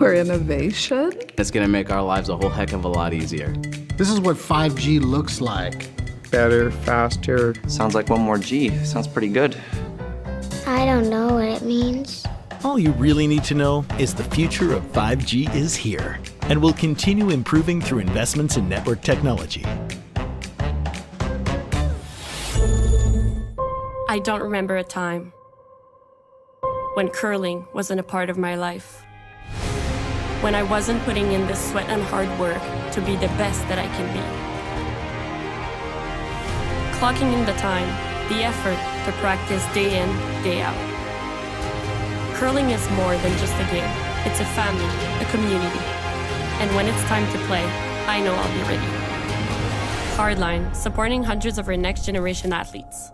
For innovation? It's gonna make our lives a whole heck of a lot easier. This is what 5G looks like. Better, faster. Sounds like one more G. Sounds pretty good. I don't know what it means. All you really need to know is the future of 5G is here and will continue improving through investments in network technology. I don't remember a time when curling wasn't a part of my life. When I wasn't putting in the sweat and hard work to be the best that I can be. Clocking in the time, the effort to practice day in, day out. Curling is more than just a game. It's a family, a community. And when it's time to play, I know I'll be ready. Hardline, supporting hundreds of our next generation athletes.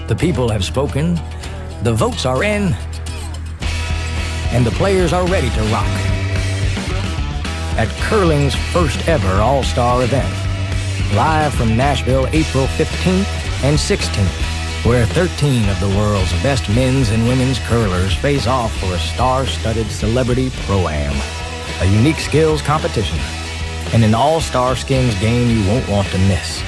The people have spoken, the votes are in, and the players are ready to rock. At curling's first ever All-Star event, live from Nashville, April 15th and 16th, where 13 of the world's best men's and women's curlers face off for a star-studded celebrity pro-am, a unique skills competition, and an all-star skins game you won't want to miss.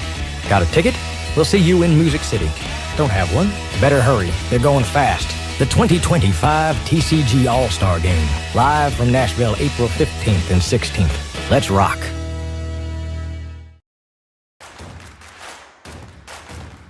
Got a ticket? We'll see you in Music City. Don't have one? Better hurry. They're going fast. The 2025 TCG All-Star Game. Live from Nashville, April 15th and 16th. Let's rock.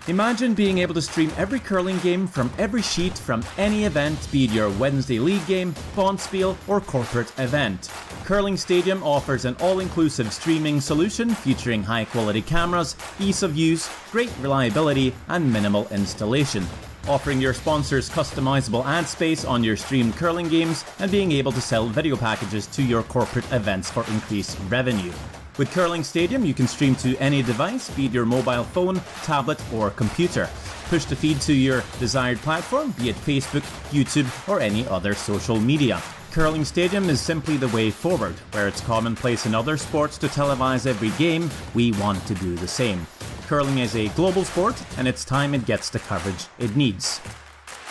Imagine being able to stream every curling game from every sheet from any event, be it your Wednesday league game, bonspiel, or corporate event. Curling Stadium offers an all-inclusive streaming solution featuring high-quality cameras, ease of use, great reliability, and minimal installation. Offering your sponsors customizable ad space on your streamed curling games and being able to sell video packages to your corporate events for increased revenue. With Curling Stadium, you can stream to any device, be it your mobile phone, tablet, or computer. Push the feed to your desired platform, be it Facebook, YouTube, or any other social media. Curling Stadium is simply the way forward. Where it's commonplace in other sports to televise every game, we want to do the same. Curling is a global sport, and it's time it gets the coverage it needs.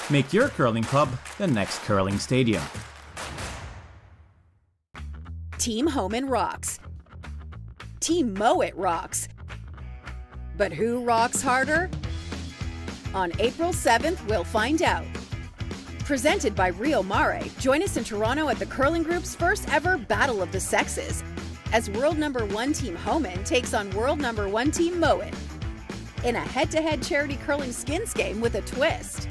Make your curling club the next Curling Stadium. Team Homan rocks. Team Mowat rocks. But who rocks harder? On April 7th, we'll find out. Presented by Rio Mare, join us in Toronto at the Curling Group's first ever Battle of the Sexes, as world number 1 Team Homan takes on world number 1 Team Mowat in a head-to-head charity curling skins game with a twist.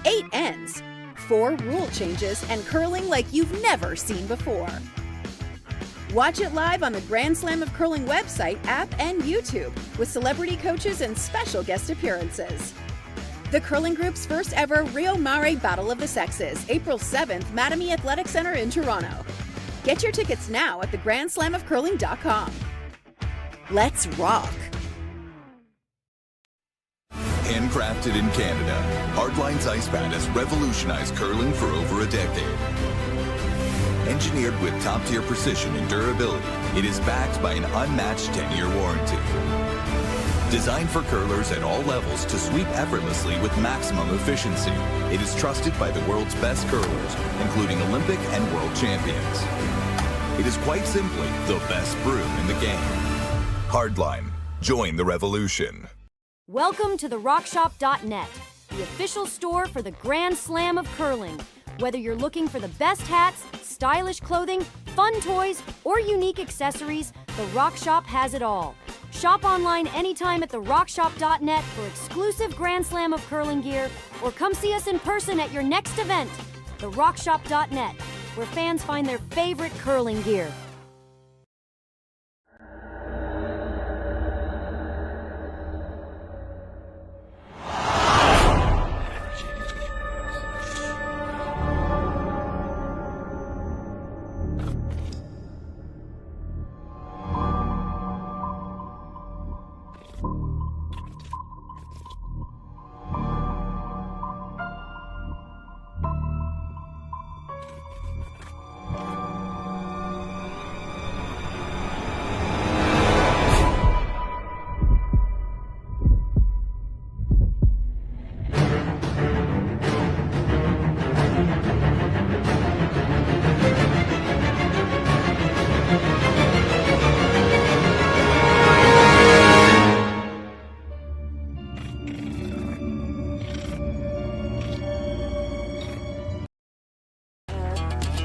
8 ends, 4 rule changes, and curling like you've never seen before. Watch it live on the Grand Slam of Curling website, app, and YouTube with celebrity coaches and special guest appearances. The Curling Group's first ever Rio Mare Battle of the Sexes, April 7th, Mattamy Athletic Center in Toronto. Get your tickets now at thegrandslamofcurling.com. Let's rock! Handcrafted in Canada, Hardline's ice pad has revolutionized curling for over a decade. Engineered with top-tier precision and durability, it is backed by an unmatched 10-year warranty. Designed for curlers at all levels to sweep effortlessly with maximum efficiency, it is trusted by the world's best curlers, including Olympic and world champions. It is quite simply the best broom in the game. Hardline. Join the revolution. Welcome to the Rockshop.net, the official store for the Grand Slam of Curling. Whether you're looking for the best hats, stylish clothing, fun toys, or unique accessories, the Rockshop has it all. Shop online anytime at therockshop.net for exclusive Grand Slam of Curling gear, or come see us in person at your next event. Therockshop.net, where fans find their favorite curling gear.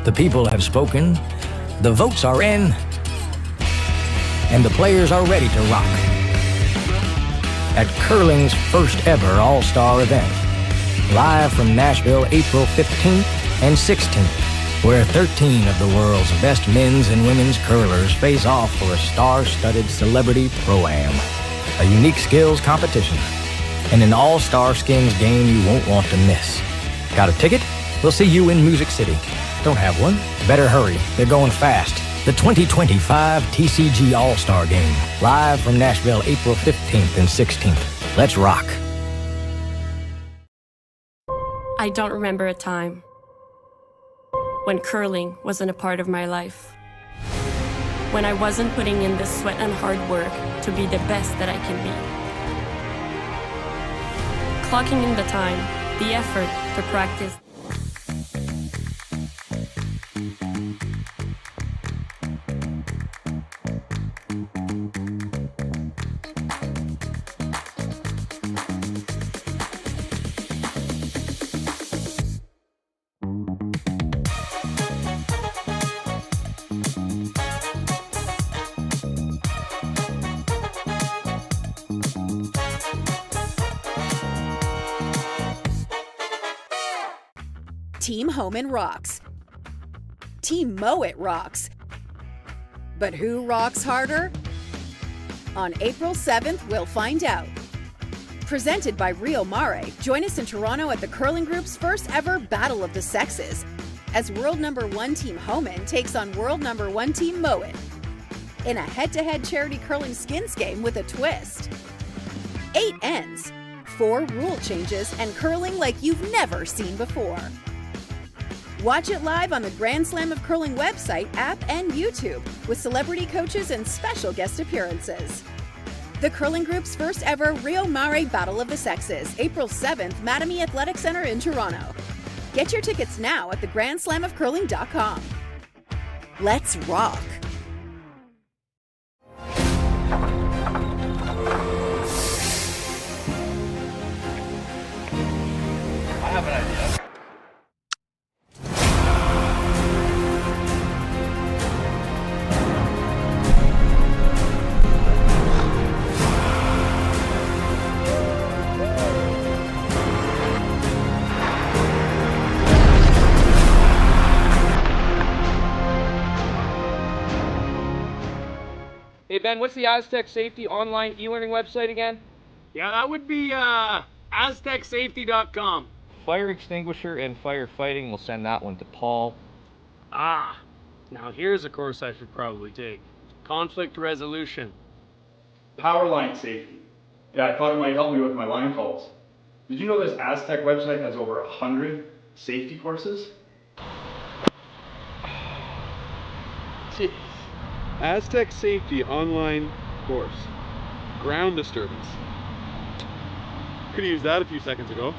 The people have spoken, the votes are in, and the players are ready to rock. At curling's first ever All-Star event, live from Nashville, April 15th and 16th, where 13 of the world's best men's and women's curlers face off for a star-studded celebrity pro-am, a unique skills competition, and an all-star skins game you won't want to miss. Got a ticket? We'll see you in Music City. Don't have one? Better hurry. They're going fast. The 2025 TCG All-Star Game, live from Nashville, April 15th and 16th. Let's rock. I don't remember a time when curling wasn't a part of my life. When I wasn't putting in the sweat and hard work to be the best that I can be. Clocking in the time, the effort to practice. Team Homan rocks. Team Mowat rocks. But who rocks harder? On April 7th, we'll find out. Presented by Rio Mare, join us in Toronto at the curling group's first ever Battle of the Sexes, as world number 1 Team Homan takes on world number 1 Team Mowat in a head-to-head charity curling skins game with a twist. 8 ends, 4 rule changes, and curling like you've never seen before. Watch it live on the Grand Slam of Curling website, app, and YouTube, with celebrity coaches and special guest appearances. The curling group's first ever Rio Mare Battle of the Sexes, April 7th, Mattamy Athletic Center in Toronto. Get your tickets now at thegrandslamofcurling.com. Let's rock! I have an idea. Hey Ben, what's the Aztec Safety online e-learning website again? Yeah, that would be aztecsafety.com. Fire extinguisher and firefighting, we'll send that one to Paul. Ah, now here's a course I should probably take. Conflict resolution. Power line safety. Yeah, I thought it might help me with my line calls. Did you know this Aztec website has over 100 safety courses? Jeez. Aztec Safety online course. Ground disturbance. Could have used that a few seconds ago.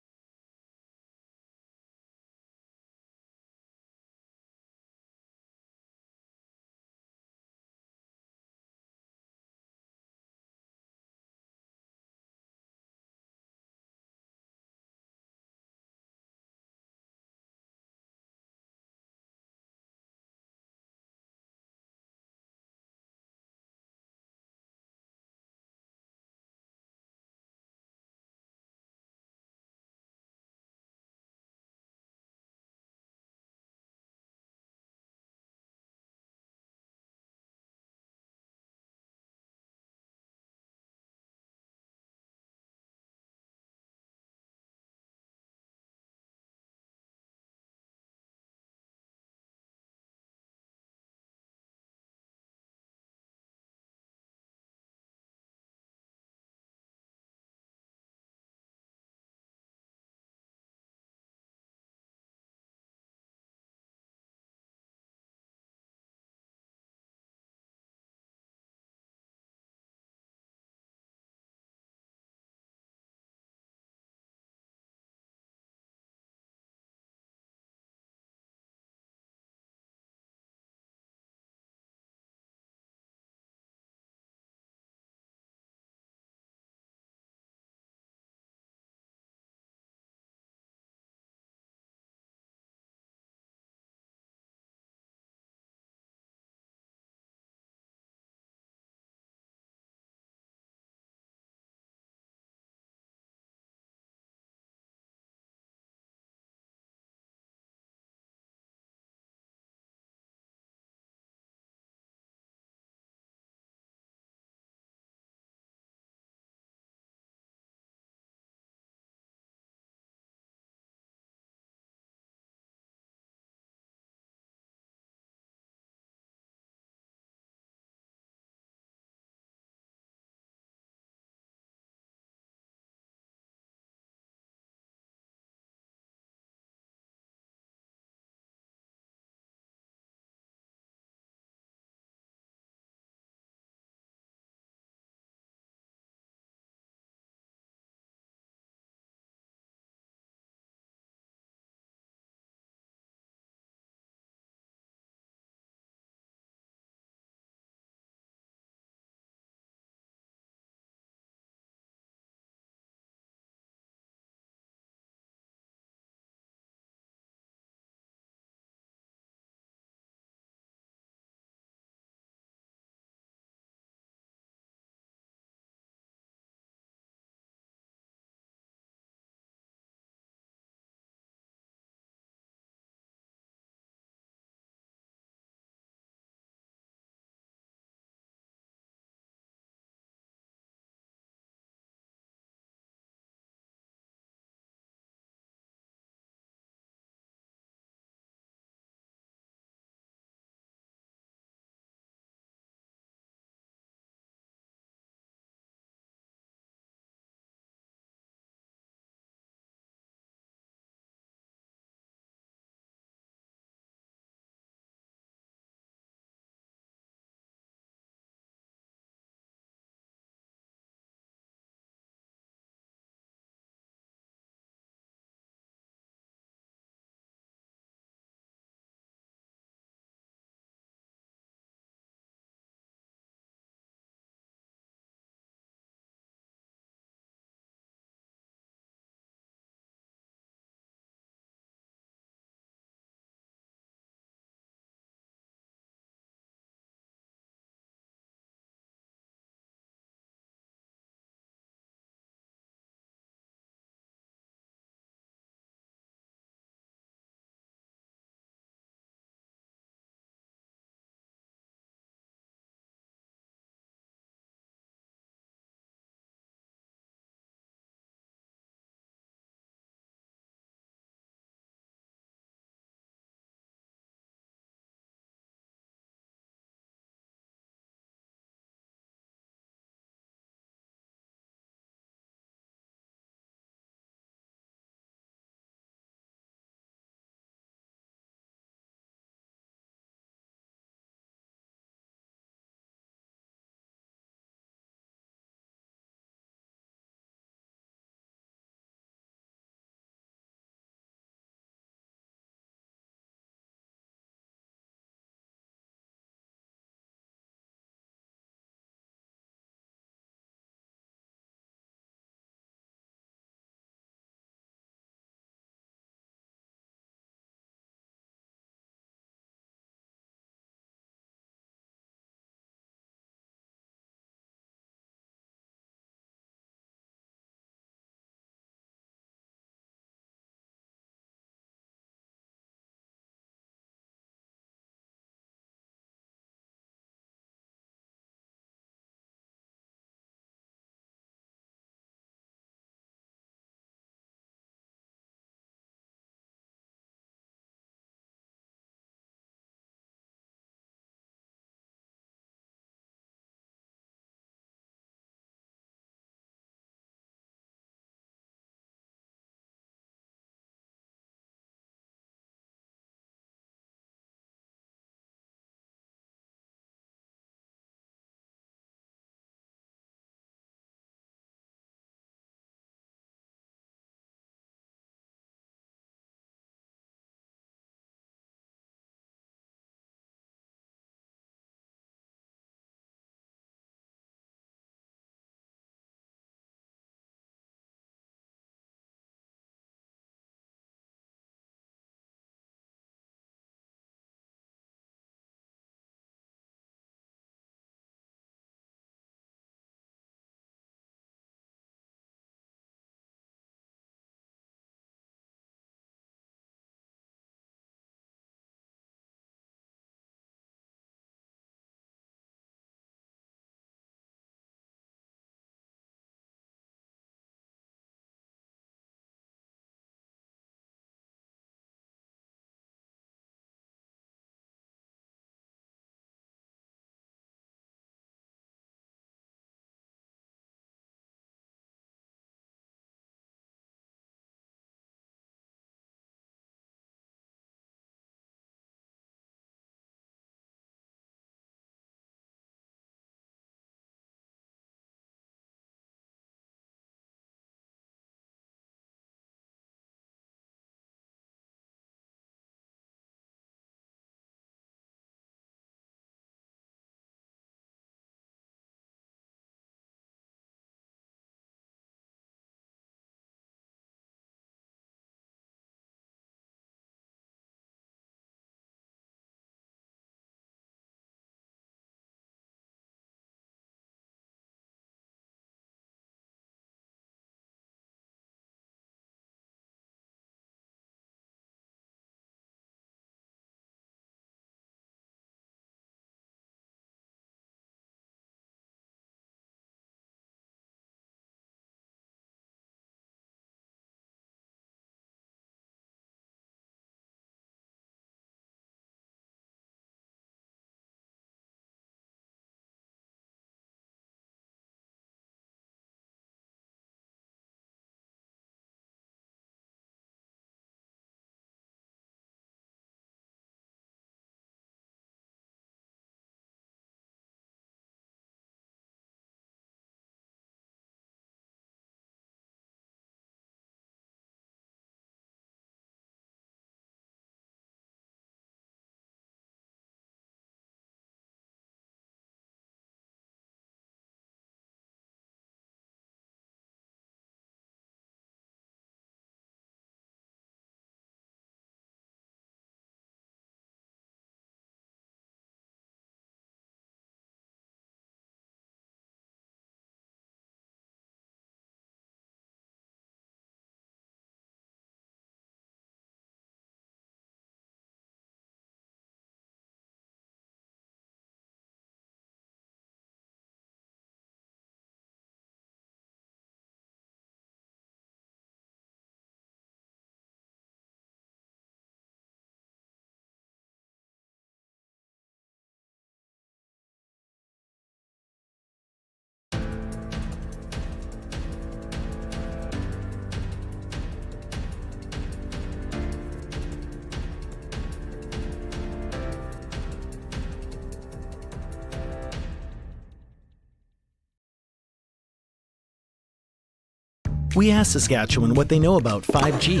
we asked Saskatchewan what they know about 5G.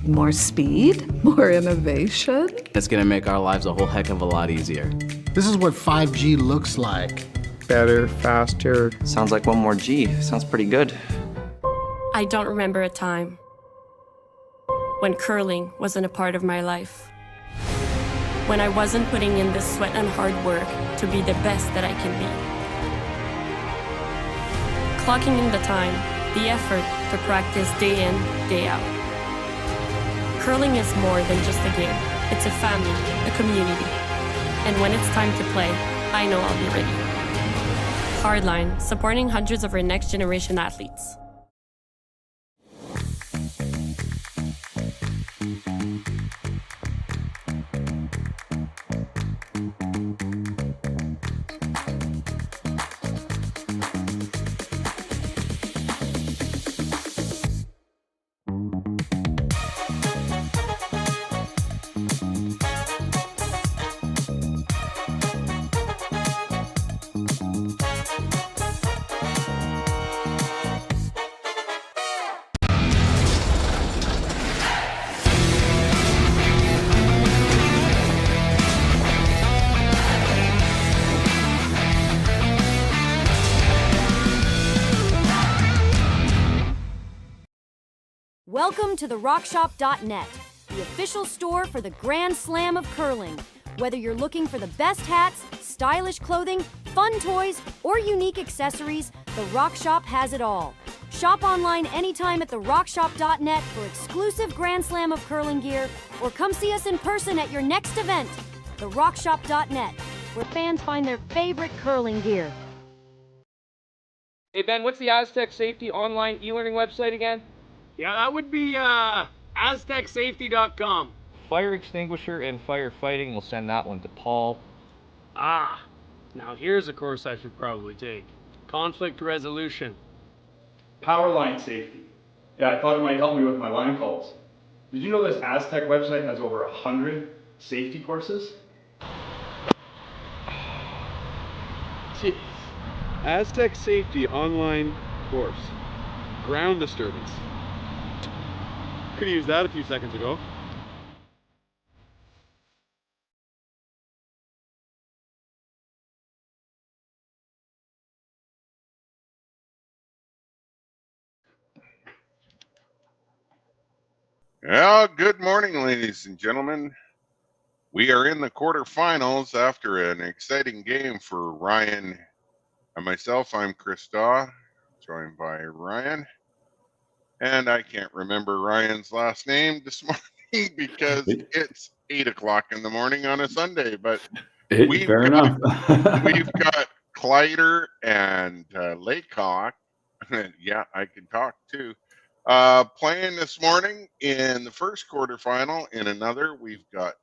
More speed, more innovation. It's gonna make our lives a whole heck of a lot easier. This is what 5G looks like. Better, faster. Sounds like one more G. Sounds pretty good. I don't remember a time when curling wasn't a part of my life. When I wasn't putting in the sweat and hard work to be the best that I can be. Clocking in the time, the effort to practice day in, day out. Curling is more than just a game. It's a family, a community. And when it's time to play, I know I'll be ready. Hardline, supporting hundreds of our next generation athletes. Welcome to the Rockshop.net, the official store for the Grand Slam of curling. Whether you're looking for the best hats, stylish clothing, fun toys, or unique accessories, the Rockshop has it all. Shop online anytime at the Rockshop.net for exclusive Grand Slam of curling gear, or come see us in person at your next event. The Rockshop.net, where fans find their favorite curling gear. Hey Ben, what's the Aztec Safety online e-learning website again? Yeah, that would be aztecsafety.com. Fire extinguisher and firefighting, we'll send that one to Paul. Now here's a course I should probably take. Conflict resolution. Power line safety. Yeah, I thought it might help me with my line calls. Did you know this Aztec website has over 100 safety courses? Jeez. Aztec Safety online course. Ground disturbance. Could have used that a few seconds ago. Well, good morning, ladies and gentlemen. We are in the quarterfinals after an exciting game for Ryan and myself. I'm Chris Daw, joined by Ryan. And I can't remember Ryan's last name this morning because it's 8 o'clock in the morning on a Sunday. But we've got Kleiter and Laycock. Yeah, I can talk too. Playing this morning in the first quarterfinal. In another, we've got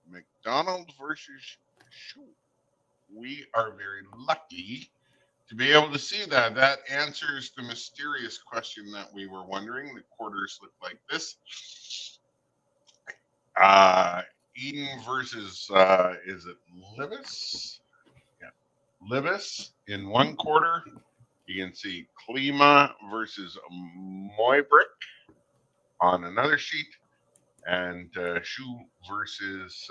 McDonald versus Shou. We are very lucky to be able to see that. That answers the mysterious question that we were wondering. The quarters look like this. Eden versus, is it Libis? Yeah, Libis in one quarter. You can see Klima versus Moybrick on another sheet, and Shou versus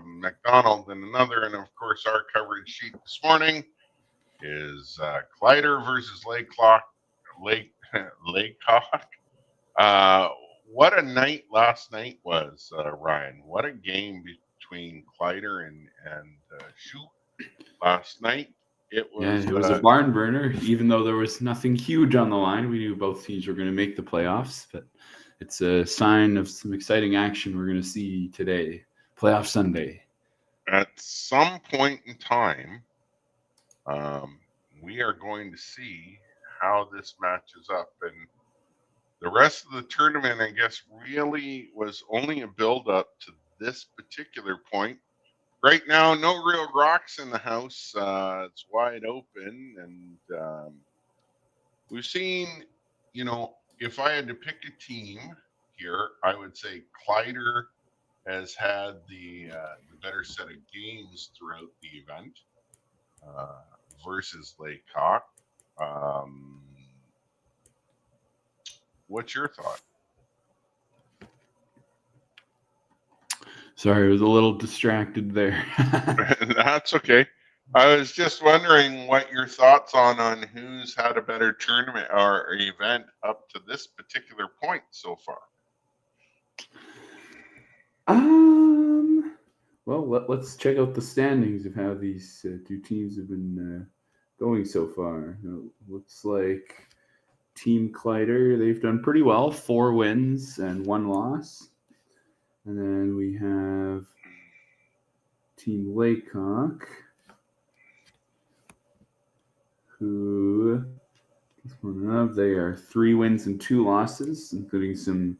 McDonald in another. And of course, our coverage sheet this morning is Kleiter versus Laycock. What a night last night was, Ryan. What a game between Kleiter and Shou last night. It was a barn burner, even though there was nothing huge on the line. We knew both teams were going to make the playoffs, but it's a sign of some exciting action we're going to see today, playoff Sunday. At some point in time, we are going to see how this matches up. And the rest of the tournament, I guess, really was only a build-up to this particular point. Right now, no real rocks in the house. It's wide open. And we've seen, you know, if I had to pick a team here, I would say Kleiter has had the better set of games throughout the event versus Laycock. What's your thought? Sorry, I was a little distracted there. That's okay. I was just wondering what your thoughts on who's had a better tournament or event up to this particular point so far. Well, let's check out the standings of how these two teams have been going so far. Looks like Team Kleiter, they've done pretty well, 4 wins and 1 loss. And then we have Team Laycock, who they are 3 wins and 2 losses, including some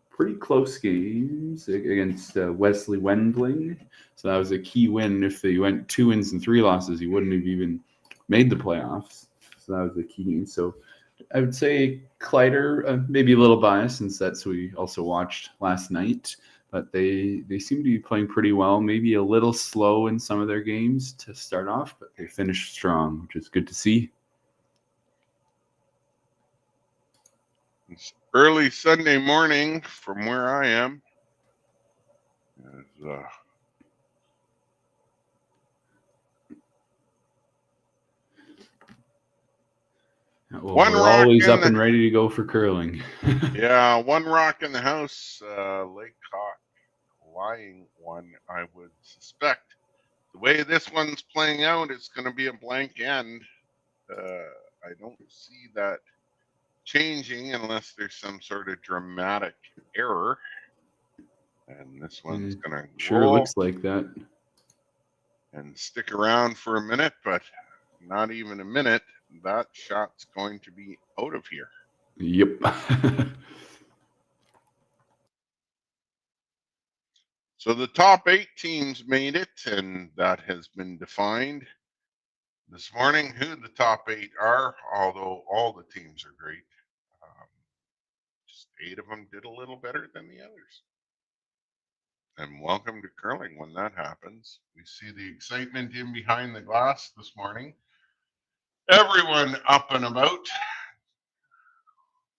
pretty close games against Wesley Wendling. So that was a key win. If they went 2 wins and 3 losses, he wouldn't have even made the playoffs. So that was a key game. So I would say Kleiter, maybe a little biased since that's who we also watched last night. But they seem to be playing pretty well. Maybe a little slow in some of their games to start off, but they finished strong, which is good to see. It's early Sunday morning from where I am. We're always up and ready to go for curling. Yeah, 1 rock in the house. Laycock lying one, I would suspect. The way this one's playing out, it's going to be a blank end. I don't see that changing unless there's some sort of dramatic error. And this one's going to sure looks like that. And stick around for a minute, but not even a minute. That shot's going to be out of here. Yep. So the top 8 teams made it, and that has been defined this morning who the top 8 are, although all the teams are great. Just 8 of them did a little better than the others. And welcome to curling when that happens. We see the excitement in behind the glass this morning. Everyone up and about.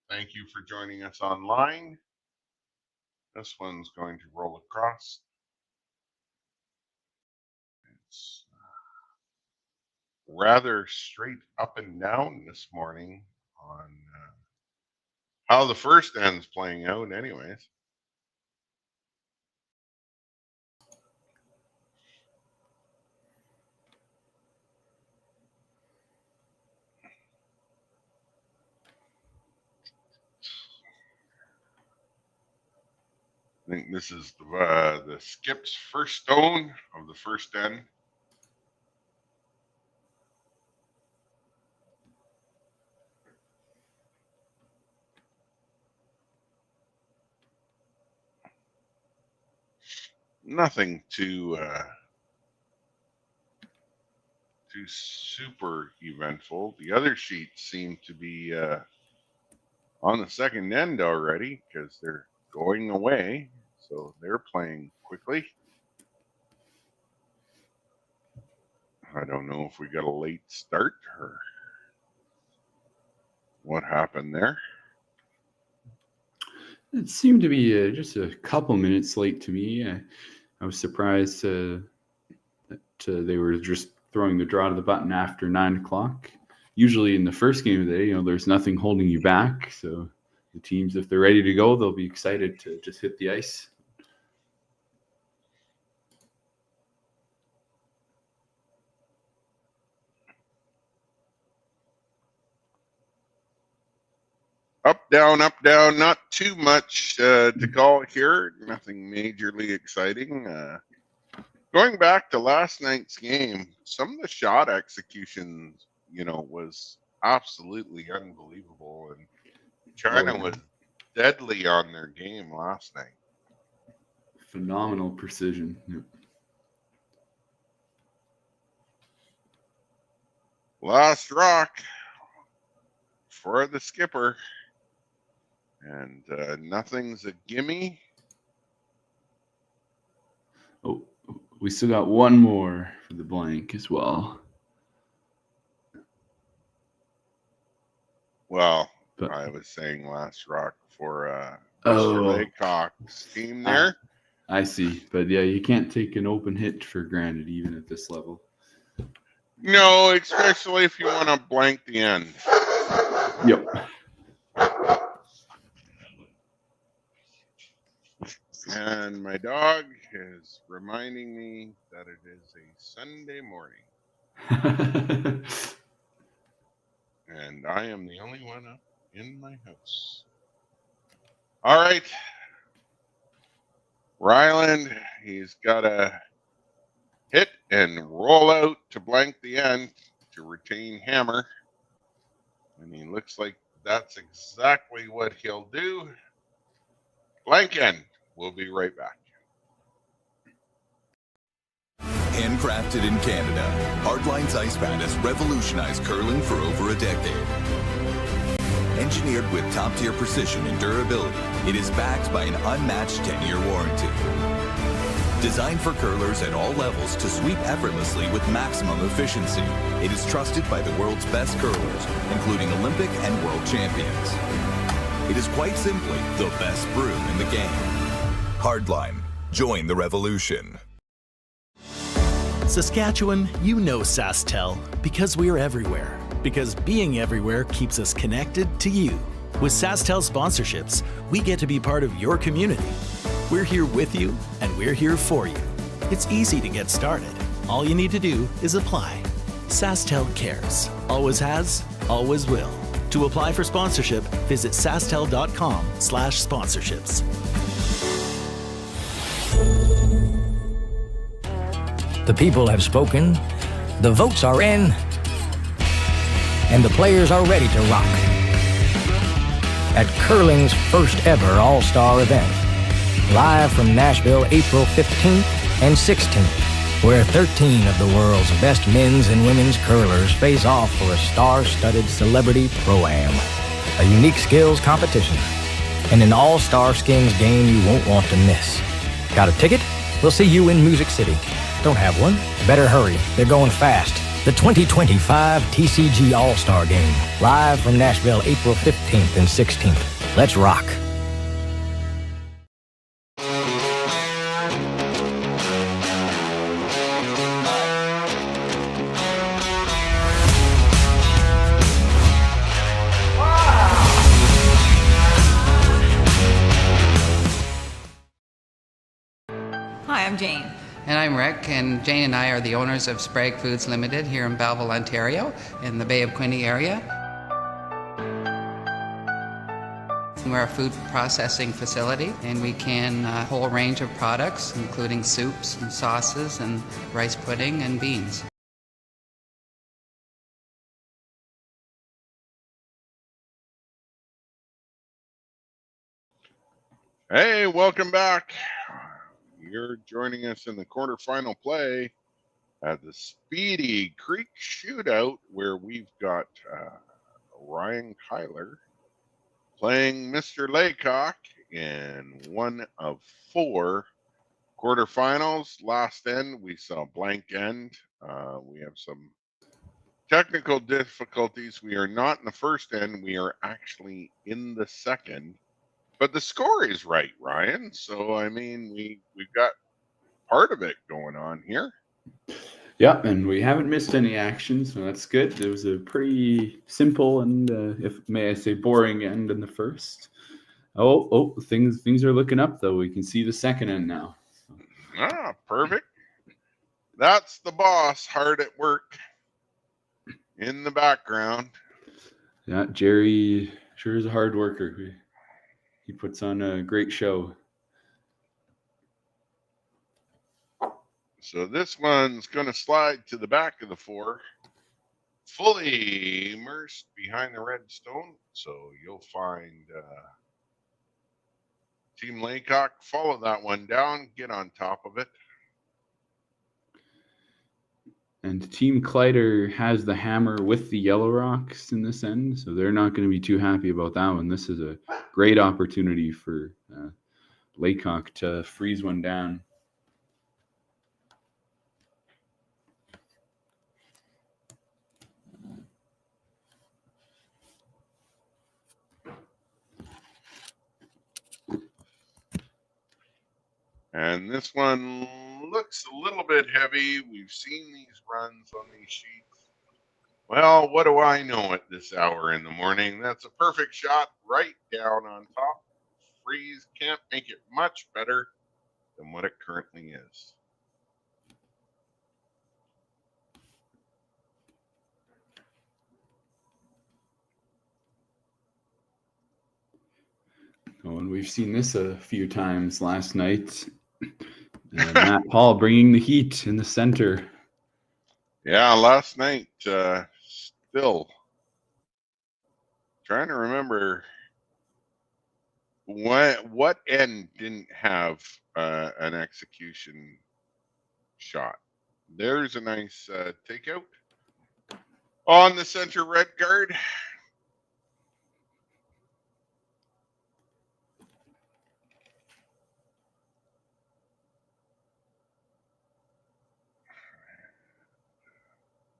Thank you for joining us online. This one's going to roll across. It's rather straight up and down this morning on how the first end's playing out anyways. I think this is the skip's first stone of the first end. Nothing too super eventful. The other sheets seem to be on the second end already because they're going away. So they're playing quickly. I don't know if we got a late start or what happened there. It seemed to be just a couple minutes late to me. I was surprised that they were just throwing the draw to the button after 9 o'clock. Usually in the first game of the day, there's nothing holding you back. So the teams, if they're ready to go, they'll be excited to just hit the ice. Up, down, not too much to call here. Nothing majorly exciting. Going back to last night's game, some of the shot executions, was absolutely unbelievable. And China was deadly on their game last night. Phenomenal precision. Yep. Last rock for the skipper. And nothing's a gimme. Oh, we still got one more for the blank as well. Well, But I was saying last rock for Mr. Laycock's team there. I see. But yeah, you can't take an open hit for granted, even at this level. No, especially if you want to blank the end. Yep. And my dog is reminding me that it is a Sunday morning. And I am the only one up in my house. All right. Rylan, he's got a hit and roll out to blank the end to retain hammer. And he looks like that's exactly what he'll do. Blank end. We'll be right back. Handcrafted in Canada, Hardline's ice pad has revolutionized curling for over a decade. Engineered with top-tier precision and durability, it is backed by an unmatched 10-year warranty. Designed for curlers at all levels to sweep effortlessly with maximum efficiency, it is trusted by the world's best curlers, including Olympic and world champions. It is quite simply the best broom in the game. Hardline. Join the revolution. Saskatchewan, you know Sastel because we're everywhere. Because being everywhere keeps us connected to you. With Sastel sponsorships, we get to be part of your community. We're here with you, and we're here for you. It's easy to get started. All you need to do is apply. Sastel cares. Always has, always will. To apply for sponsorship, visit sastel.com/sponsorships. The people have spoken, the votes are in, and the players are ready to rock. At curling's first ever All-Star event, live from Nashville, April 15th and 16th, where 13 of the world's best men's and women's curlers face off for a star-studded celebrity pro-am, a unique skills competition, and an all-star skins game you won't want to miss. Got a ticket? We'll see you in Music City. Don't have one? Better hurry. They're going fast. The 2025 TCG All-Star Game, live from Nashville, April 15th and 16th. Let's rock. Hi, I'm Jane. And I'm Rick, and Jane and I are the owners of Sprague Foods Limited here in Belleville, Ontario, in the Bay of Quinte area. We're a food processing facility, and we can a whole range of products, including soups and sauces and rice pudding and beans. Hey, welcome back. You're joining us in the quarterfinal play at the Speedy Creek Shootout, where we've got Rylan Kleiter playing Mr. Laycock in one of 4 quarterfinals. Last end, we saw blank end. We have some technical difficulties. We are not in the first end. We are actually in the second. But the score is right, Ryan. So, I mean, we've got part of it going on here. Yeah, and we haven't missed any action, so that's good. It was a pretty simple and, if may I say, boring end in the first. Oh, things are looking up, though. We can see the second end now. Ah, perfect. That's the boss hard at work in the background. Yeah, Jerry sure is a hard worker. He puts on a great show. So this one's going to slide to the back of the 4, fully immersed behind the red stone. So you'll find Team Laycock follow that one down, get on top of it. And Team Kleiter has the hammer with the yellow rocks in this end, so they're not going to be too happy about that one. This is a great opportunity for Laycock to freeze one down. And this one looks a little bit heavy. We've seen these runs on these sheets. Well, what do I know at this hour in the morning? That's a perfect shot right down on top. Freeze can't make it much better than what it currently is. Oh, and we've seen this a few times last night. Matt Paul bringing the heat in the center. Yeah, last night, still trying to remember what end didn't have an execution shot. There's a nice takeout on the center red guard.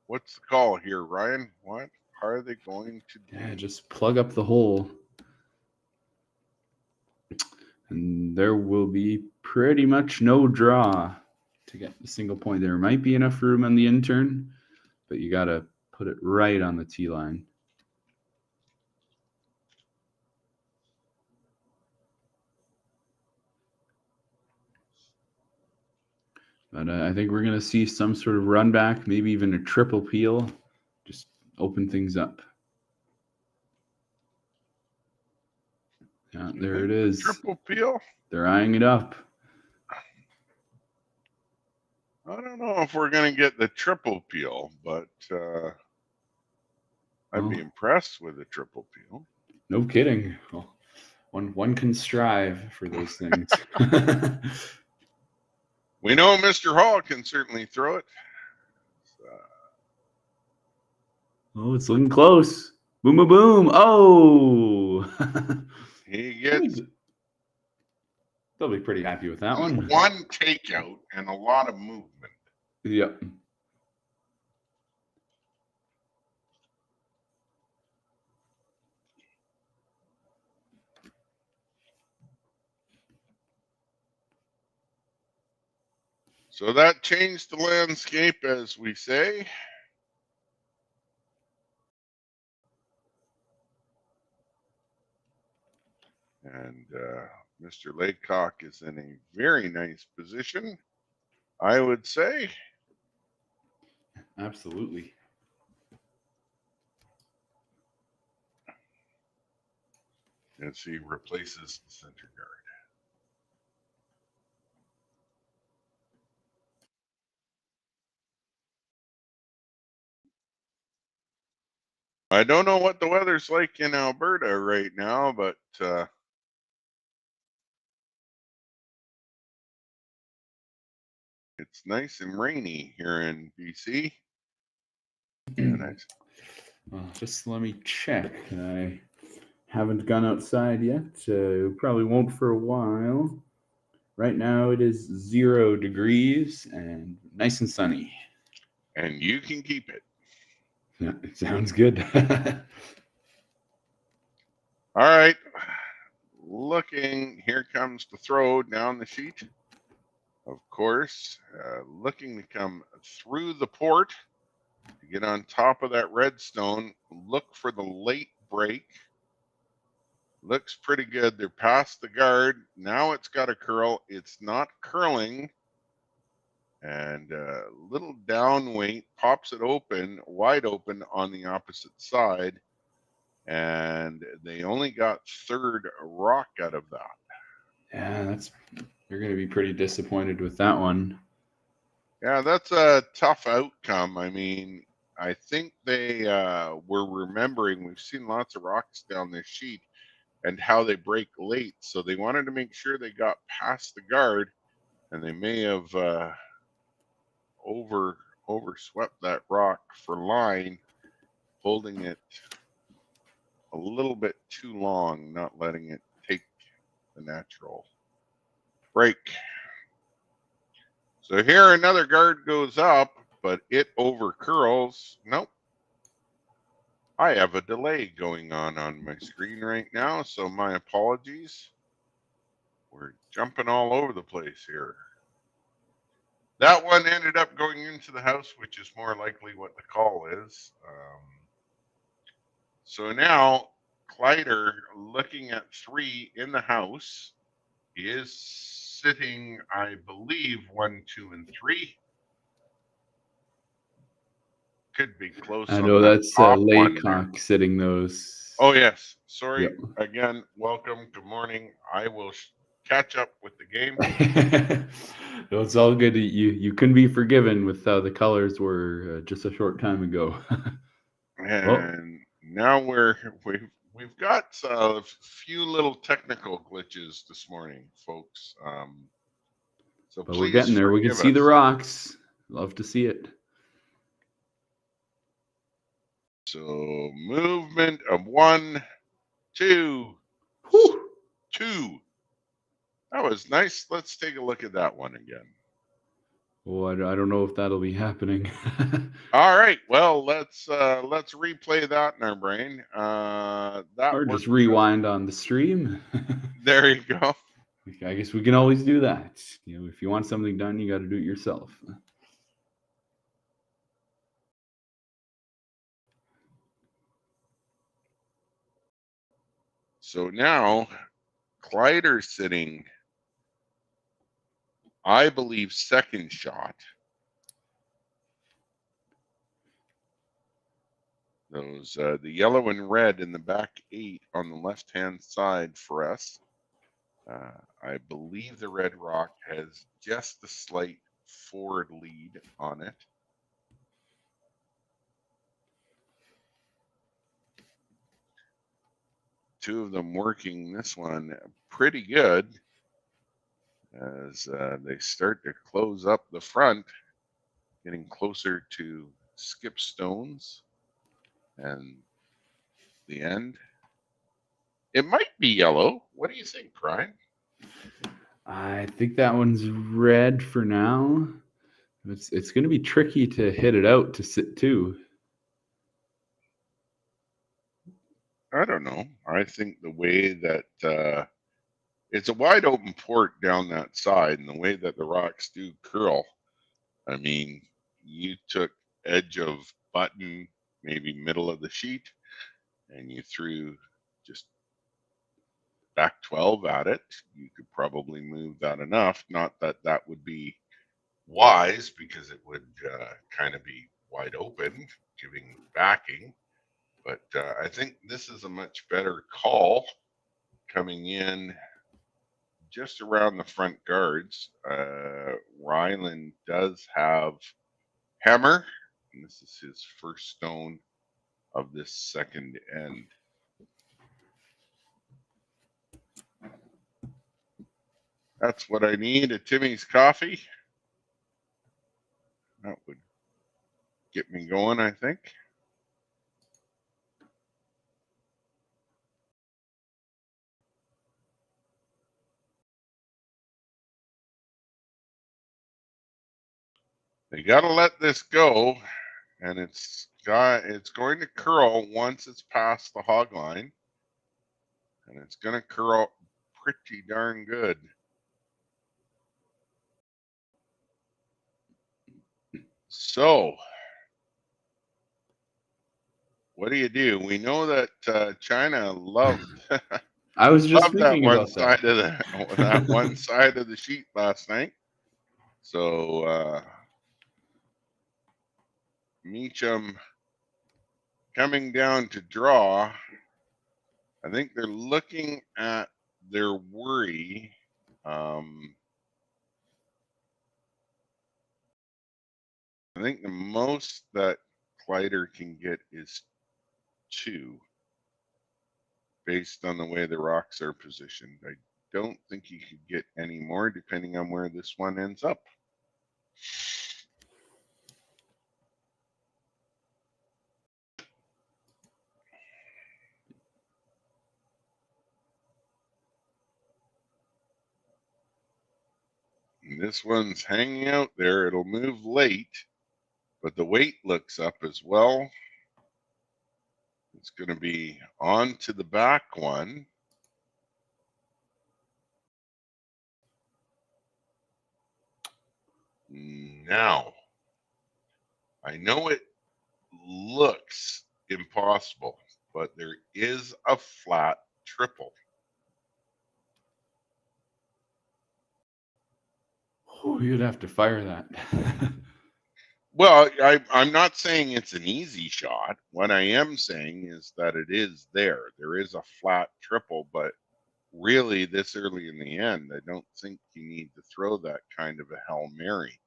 What's the call here, Ryan? What are they going to do? Yeah, just plug up the hole. And there will be pretty much no draw to get a single point. There might be enough room on the intern, but you got to put it right on the tee line. But I think we're going to see some sort of run back, maybe even a triple peel. Just open things up. Yeah, there it is. Triple peel? They're eyeing it up. I don't know if we're going to get the triple peel, but I'd be impressed with a triple peel. No kidding. Well, one can strive for those things. We know Mr. Hall can certainly throw it. Oh, it's looking close. Boom, boom, boom. Oh! He gets... They'll be pretty happy with that one. One takeout and a lot of movement. Yep. So that changed the landscape, as we say. And Mr. Laycock is in a very nice position, I would say. Absolutely. As he replaces the center guard. I don't know what the weather's like in Alberta right now, but it's nice and rainy here in BC. Just let me check. I haven't gone outside yet. Probably won't for a while. Right now it is 0 degrees and nice and sunny. And you can keep it. Yeah, it sounds good. All right. Looking, here comes the throw down the sheet. Of course, looking to come through the port to get on top of that redstone. Look for the late break. Looks pretty good. They're past the guard. Now it's got a curl. It's not curling. And a little down weight pops it open, wide open on the opposite side. And they only got third rock out of that. Yeah, they're going to be pretty disappointed with that one. Yeah, that's a tough outcome. I mean, I think they were remembering, we've seen lots of rocks down this sheet and how they break late. So they wanted to make sure they got past the guard, and they may have overswept that rock for line, holding it a little bit too long, not letting it take the natural break. So here another guard goes up, but it over curls. Nope. I have a delay going on my screen right now, so my apologies. We're jumping all over the place here. That one ended up going into the house, which is more likely what the call is. So now Kleiter, looking at 3 in the house, he is sitting, I believe, 1, 2, and 3. Could be close. I on know that that's top one there. Laycock sitting those. Oh yes, sorry. Yep. Again, welcome. Good morning. I will catch up with the game. No, it's all good. You couldn't be forgiven with how the colors were just a short time ago. And now we've got a few little technical glitches this morning, folks. So But please we're getting there. We can forgive see the us. rocks. Love to see it. So movement of 1, 2, 2. That was nice. Let's take a look at that one again. Oh, I don't know if that'll be happening. All right. Well, let's replay that in our brain. That Or worked. just rewind on the stream. There you go. I guess we can always do that. You know, if you want something done, you got to do it yourself. So now Kleiter's sitting, I believe, second shot. Those the yellow and red in the back 8 on the left-hand side for us. I believe the red rock has just a slight forward lead on it. Two of them working this one pretty good as they start to close up the front, getting closer to skip stones and the end. It might be yellow. What do you think, Brian? I think that one's red for now. It's going to be tricky to hit it out to sit 2. I don't know. I think the way that it's a wide open port down that side, and the way that the rocks do curl, I mean, you took edge of button, maybe middle of the sheet, and you threw just back 12 at it. You could probably move that enough. Not that that would be wise, because it would kind of be wide open, giving backing. But I think this is a much better call coming in just around the front guards. Rylan does have hammer, and this is his first stone of this second end. That's what I need, a Timmy's coffee. That would get me going, I think. They got to let this go, and it's going to curl once it's past the hog line, and it's going to curl pretty darn good. So, what do? We know that China loved. I was just loved that thinking one about side that. of that one side of the sheet last night. So Meacham coming down to draw. I think they're looking at their worry. I think the most that Kleiter can get is 2, based on the way the rocks are positioned. I don't think he could get any more, depending on where this one ends up. And this one's hanging out there. It'll move late, but the weight looks up as well. It's going to be on to the back one. Now, I know it looks impossible, but there is a flat triple. Oh, you'd have to fire that. Well, I'm not saying it's an easy shot. What I am saying is that it is there. There is a flat triple, but really this early in the end, I don't think you need to throw that kind of a Hail Mary.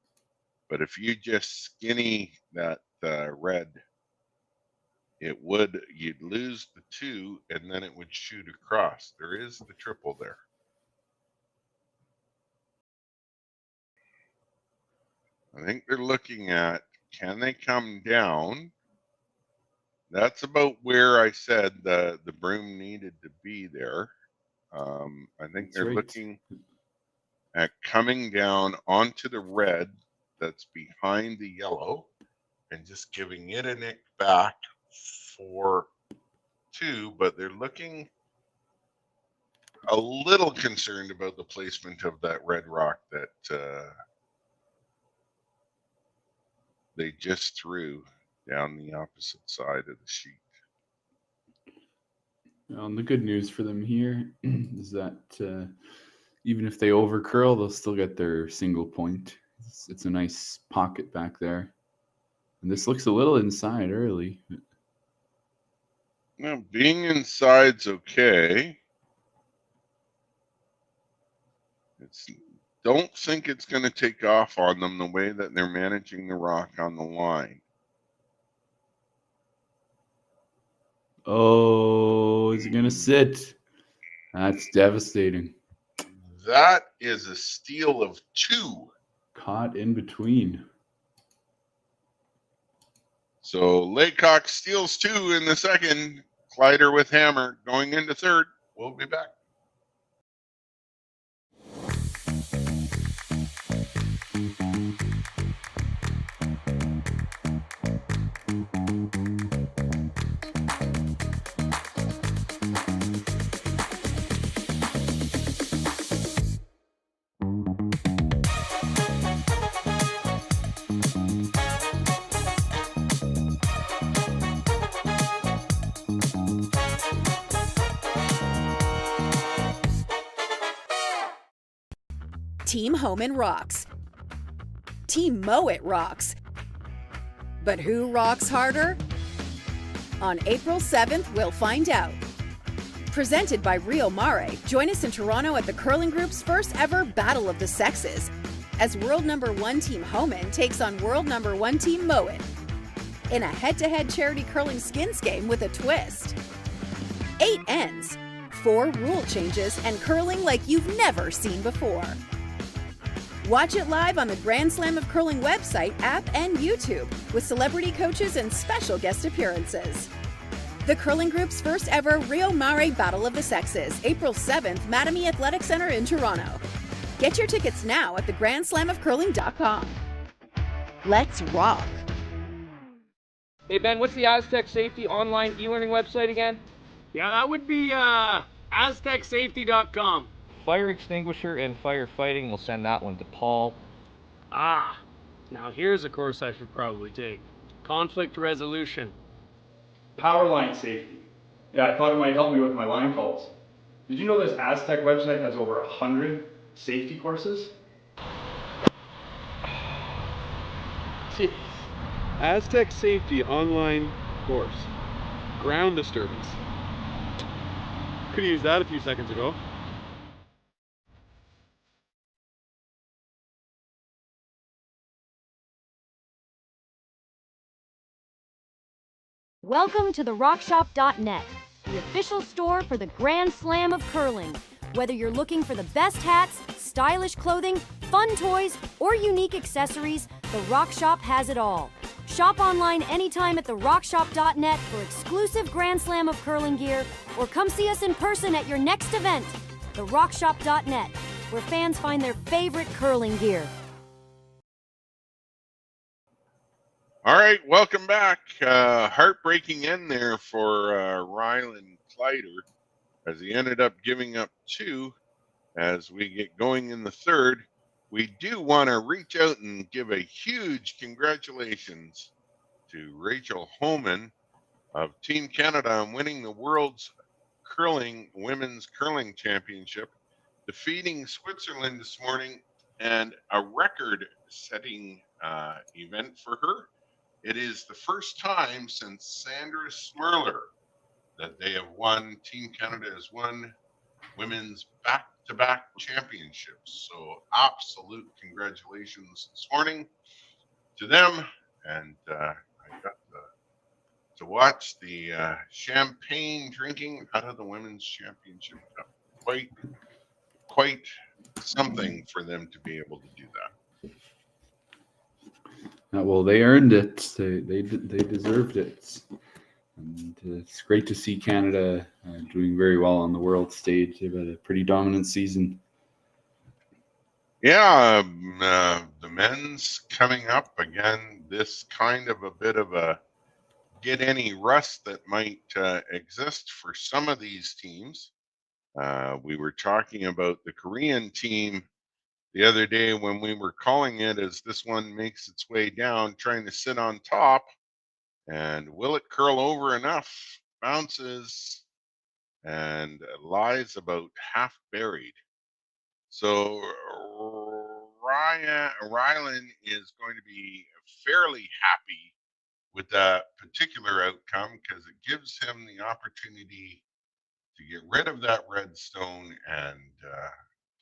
But if you just skinny that red, you'd lose the 2 and then it would shoot across. There is the triple there. I think they're looking at, can they come down? That's about where I said the broom needed to be there. I think they're looking at coming down onto the red that's behind the yellow and just giving it a nick back for 2, but they're looking a little concerned about the placement of that red rock that they just threw down the opposite side of the sheet. Well, and the good news for them here is that even if they overcurl, they'll still get their single point. It's a nice pocket back there. And this looks a little inside early. Now, being inside's okay. Don't think it's going to take off on them the way that they're managing the rock on the line. Oh, is it going to sit? That's devastating. That is a steal of 2. Caught in between. So Laycock steals 2 in the second. Kleiter with hammer going into third. We'll be back. Team Homan rocks. Team Mowat rocks. But who rocks harder? On April 7th, we'll find out. Presented by Rio Mare, join us in Toronto at the Curling Group's first ever Battle of the Sexes, as World #1 Team Homan takes on World #1 Team Mowat in a head-to-head charity curling skins game with a twist. 8 ends, 4 rule changes, and curling like you've never seen before. Watch it live on the Grand Slam of Curling website, app, and YouTube with celebrity coaches and special guest appearances. The Curling Group's first ever Rio Mare Battle of the Sexes, April 7th, Mattamy Athletic Center in Toronto. Get your tickets now at thegrandslamofcurling.com. Let's rock. Hey Ben, what's the Aztec Safety online e-learning website again? Yeah, that would be aztecsafety.com. Fire extinguisher and firefighting, we'll send that one to Paul. Ah, now here's a course I should probably take. Conflict resolution. Power line safety. Yeah, I thought it might help me with my line calls. Did you know this Aztec website has over 100 safety courses? Jeez. Aztec Safety online course. Ground disturbance. Could have used that a few seconds ago. Welcome to the Rockshop.net, the official store for the Grand Slam of Curling. Whether you're looking for the best hats, stylish clothing, fun toys, or unique accessories, the Rockshop has it all. Shop online anytime at the Rockshop.net for exclusive Grand Slam of Curling gear, or come see us in person at your next event. The Rockshop.net, where fans find their favorite curling gear. All right, welcome back. Heartbreaking end there for Rylan Kleiter, as he ended up giving up 2 as we get going in the third. we do want to reach out and give a huge congratulations to Rachel Homan of Team Canada on winning the World's Women's Curling Championship, defeating Switzerland this morning, and a record-setting event for her. It is the first time since Sandra Smirler that they have won, Team Canada has won women's back-to-back championships. So absolute congratulations this morning to them. And I got to watch the champagne drinking out of the women's championship cup. Quite something for them to be able to do that. Well, they earned it. They deserved it. And it's great to see Canada doing very well on the world stage. They've had a pretty dominant season. Yeah, the men's coming up again. This kind of a bit of a get any rust that might exist for some of these teams. We were talking about the Korean team the other day when we were calling it as this one makes its way down, trying to sit on top. And will it curl over enough? Bounces and lies about half buried. So Rylan is going to be fairly happy with that particular outcome because it gives him the opportunity to get rid of that red stone and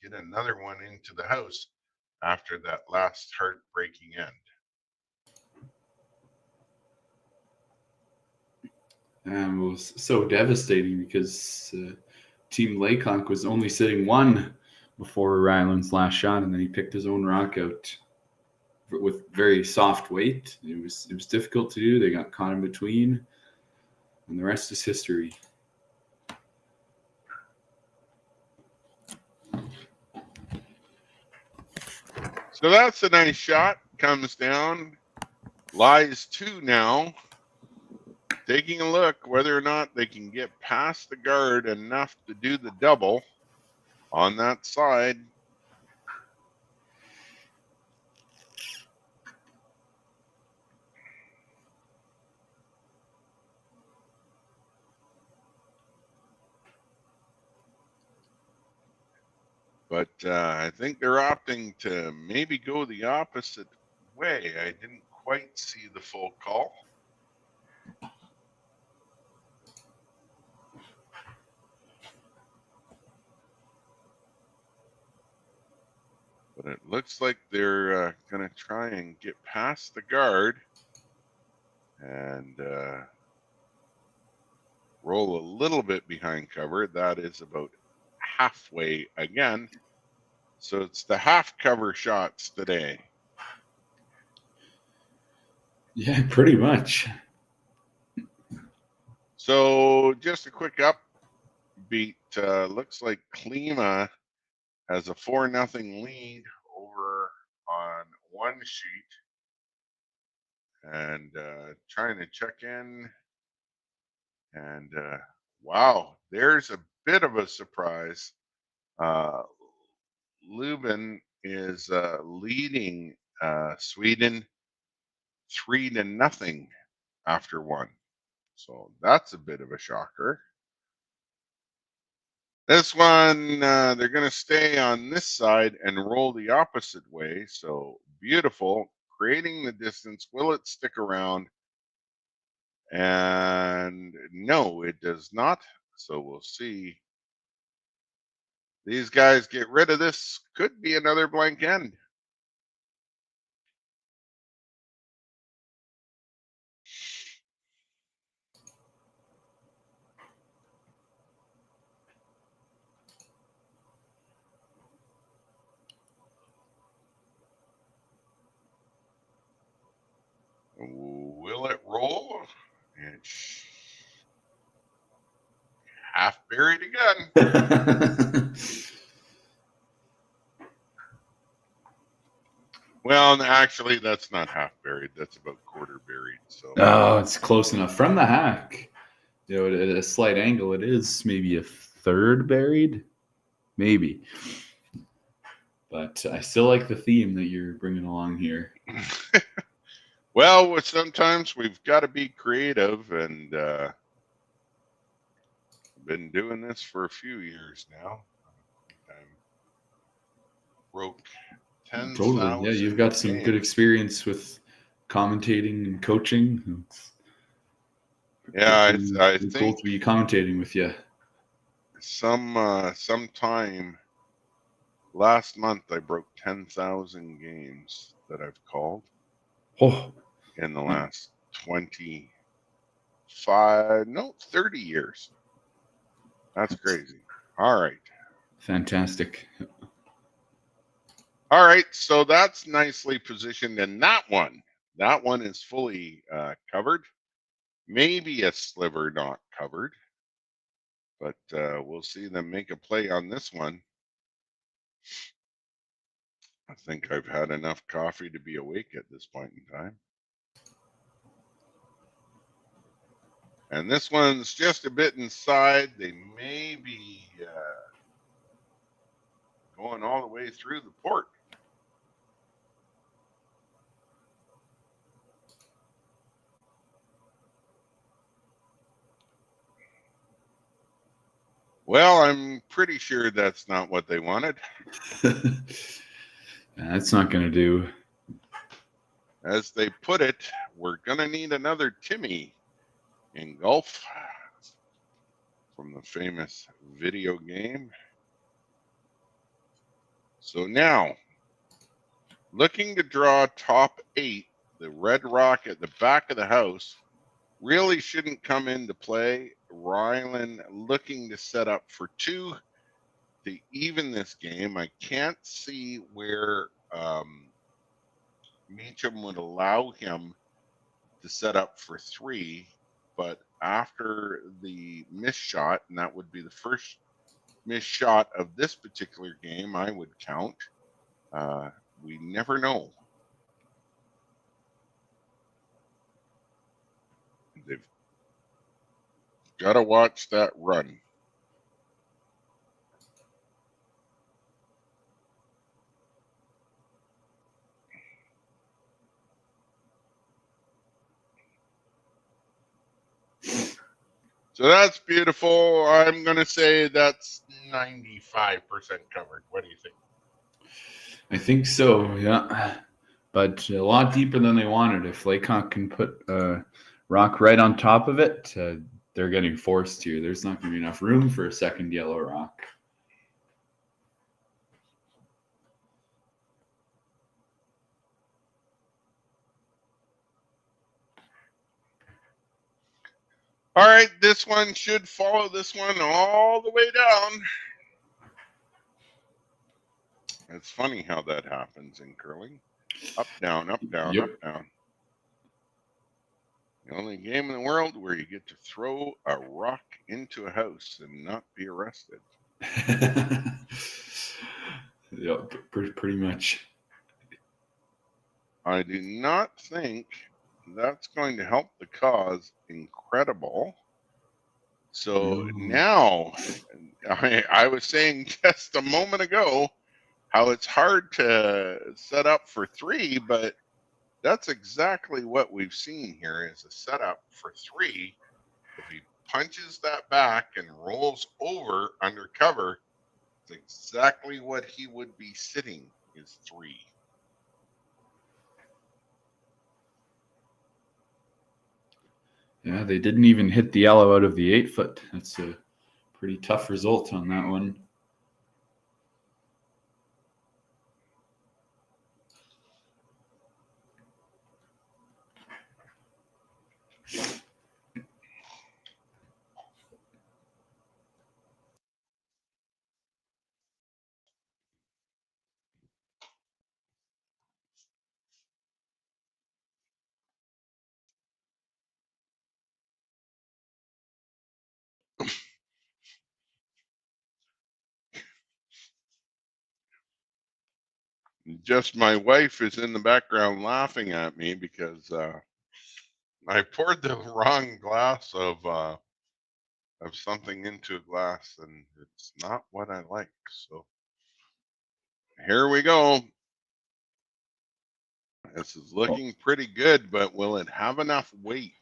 get another one into the house after that last heartbreaking end. It was so devastating because Team Laycock was only sitting one before Rylan's last shot, and then he picked his own rock out with very soft weight. It was difficult to do. They got caught in between, and the rest is history. So that's a nice shot. Comes down. Lies two now. Taking a look whether or not they can get past the guard enough to do the double on that side. But I think they're opting to maybe go the opposite way. I didn't quite see the full call. But it looks like they're going to try and get past the guard and roll a little bit behind cover. That is about halfway again. So it's the half cover shots today. Yeah, pretty much. So just a quick upbeat. Looks like Klima has a 4-0 lead over on one sheet. And trying to check in. And wow, there's a bit of a surprise. Lubin is leading Sweden 3-0 after one. So that's a bit of a shocker. This one, they're going to stay on this side and roll the opposite way. So beautiful, creating the distance. Will it stick around? And no, it does not. So we'll see. These guys get rid of this. Could be another blank end. Will it roll? It's half buried again. Well, actually, that's not half buried. That's about quarter buried. So. Oh, it's close enough. From the hack, you know, at a slight angle, it is maybe a third buried. Maybe. but I still like the theme that you're bringing along here. Well, sometimes we've got to be creative, and been doing this for a few years now. I broke 10,000. Totally, yeah. You've got some good experience with commentating and coaching. Yeah, I it's think cool to be commentating with you. Sometime last month I broke 10,000 games that I've called. Oh, in the last 30 years. That's crazy. All right. Fantastic. All right, so that's nicely positioned in that one. That one is fully covered. Maybe a sliver not covered, but we'll see them make a play on this one. I think I've had enough coffee to be awake at this point in time. And this one's just a bit inside. They may be going all the way through the port. Well, I'm pretty sure that's not what they wanted. That's not going to do. As they put it, we're going to need another Timmy in golf from the famous video game. So now, looking to draw top 8, the red rock at the back of the house really shouldn't come into play. Rylan looking to set up for 2 to even this game. I can't see where Meacham would allow him to set up for 3, but after the missed shot, and that would be the first missed shot of this particular game, I would count. We never know. They've got to watch that run. So that's beautiful. I'm going to say that's 95% covered. What do you think? I think so, yeah. But a lot deeper than they wanted. If Laycock can put rock right on top of it, they're getting forced to. There's not going to be enough room for a second yellow rock. All right, this one should follow this one all the way down. It's funny how that happens in curling. Up, down, up, down, Yep. up, down. The only game in the world where you get to throw a rock into a house and not be arrested. Yep, pretty much. I do not think that's going to help the cause incredible. So now, I was saying just a moment ago how it's hard to set up for 3, but that's exactly what we've seen here is a setup for 3. If he punches that back and rolls over under cover, it's exactly what he would be sitting is 3. Yeah, they didn't even hit the yellow out of the 8-foot. That's a pretty tough result on that one. Just my wife is in the background laughing at me because I poured the wrong glass of something into a glass, and it's not what I like. So here we go. This is looking pretty good, but will it have enough weight?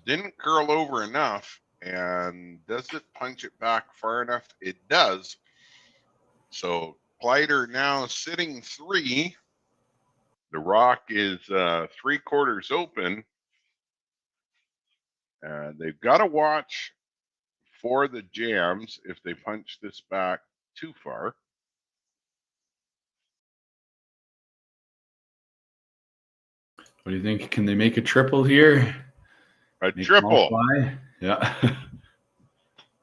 Didn't curl over enough, and does it punch it back far enough? It does. So Kleiter now sitting 3. The rock is 3/4 open. They've got to watch for the jams if they punch this back too far. What do you think? Can they make a triple here? A triple. Yeah.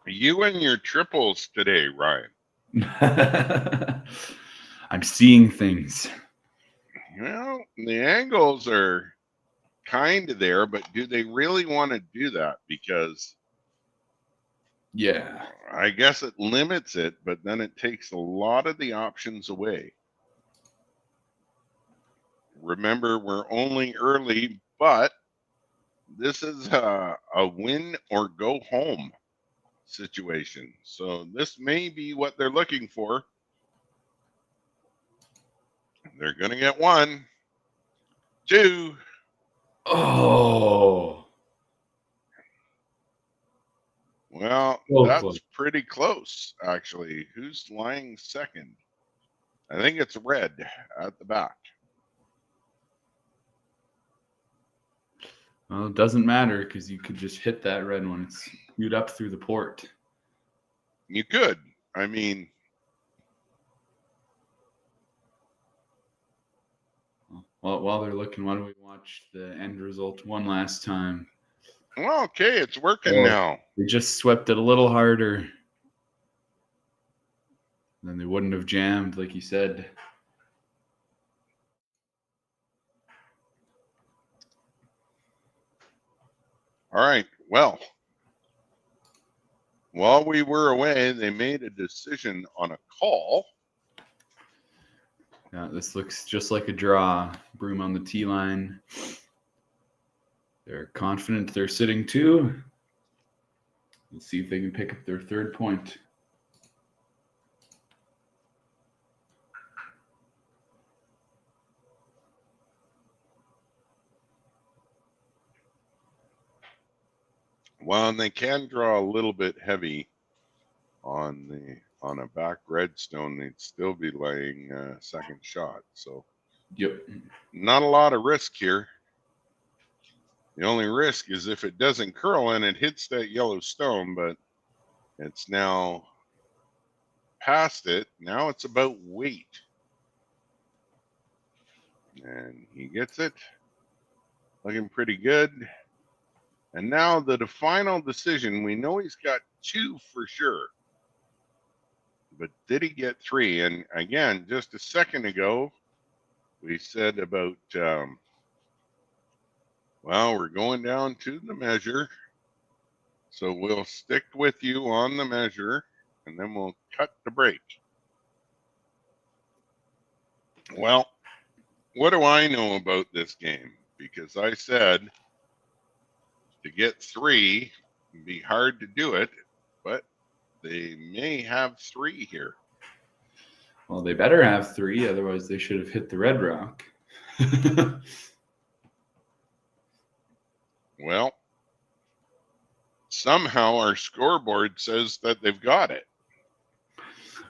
You and your triples today, Ryan. I'm seeing things. Well, the angles are kind of there, but do they really want to do that? Because yeah, I guess it limits it, but then it takes a lot of the options away. Remember, we're only early, but this is a win or go home situation. So this may be what they're looking for. They're going to get 1, 2. Oh. Well, that's close. pretty close, actually. Who's lying second? I think it's red at the back. Well, it doesn't matter because you could just hit that red one. It's spewed up through the port. You could. I mean, well, while they're looking, why don't we watch the end result one last time? Well, okay, it's working now. They just swept it a little harder. Then they wouldn't have jammed, like you said. All right. Well, while we were away, they made a decision on a call. Yeah, this looks just like a draw. Broom on the tee line. They're confident they're sitting 2. Let's see if they can pick up their 3rd point. Well, and they can draw a little bit heavy on a back redstone. They'd still be laying second shot. So, yep, not a lot of risk here. The only risk is if it doesn't curl and it hits that yellow stone, but it's now past it. Now it's about weight. And he gets it. Looking pretty good. And now the final decision. We know he's got 2 for sure. But did he get 3? And again, just a second ago, we said about, well, we're going down to the measure. So we'll stick with you on the measure, and then we'll cut the break. Well, what do I know about this game? Because I said to get 3, it'd be hard to do it, but they may have 3 here. Well, they better have 3, otherwise they should have hit the red rock. Well, somehow our scoreboard says that they've got it.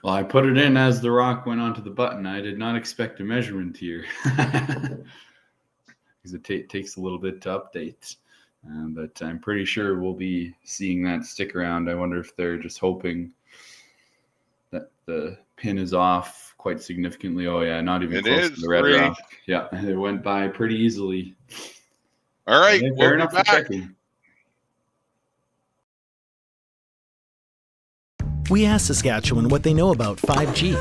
Well, I put it in as the rock went onto the button. I did not expect a measurement here. Because it takes a little bit to update. But I'm pretty sure we'll be seeing that stick around. I wonder if they're just hoping that the pin is off quite significantly. Oh, yeah, not even close to the red rock. Yeah, it went by pretty easily. All right, yeah, we'll be back. We asked Saskatchewan what they know about 5G.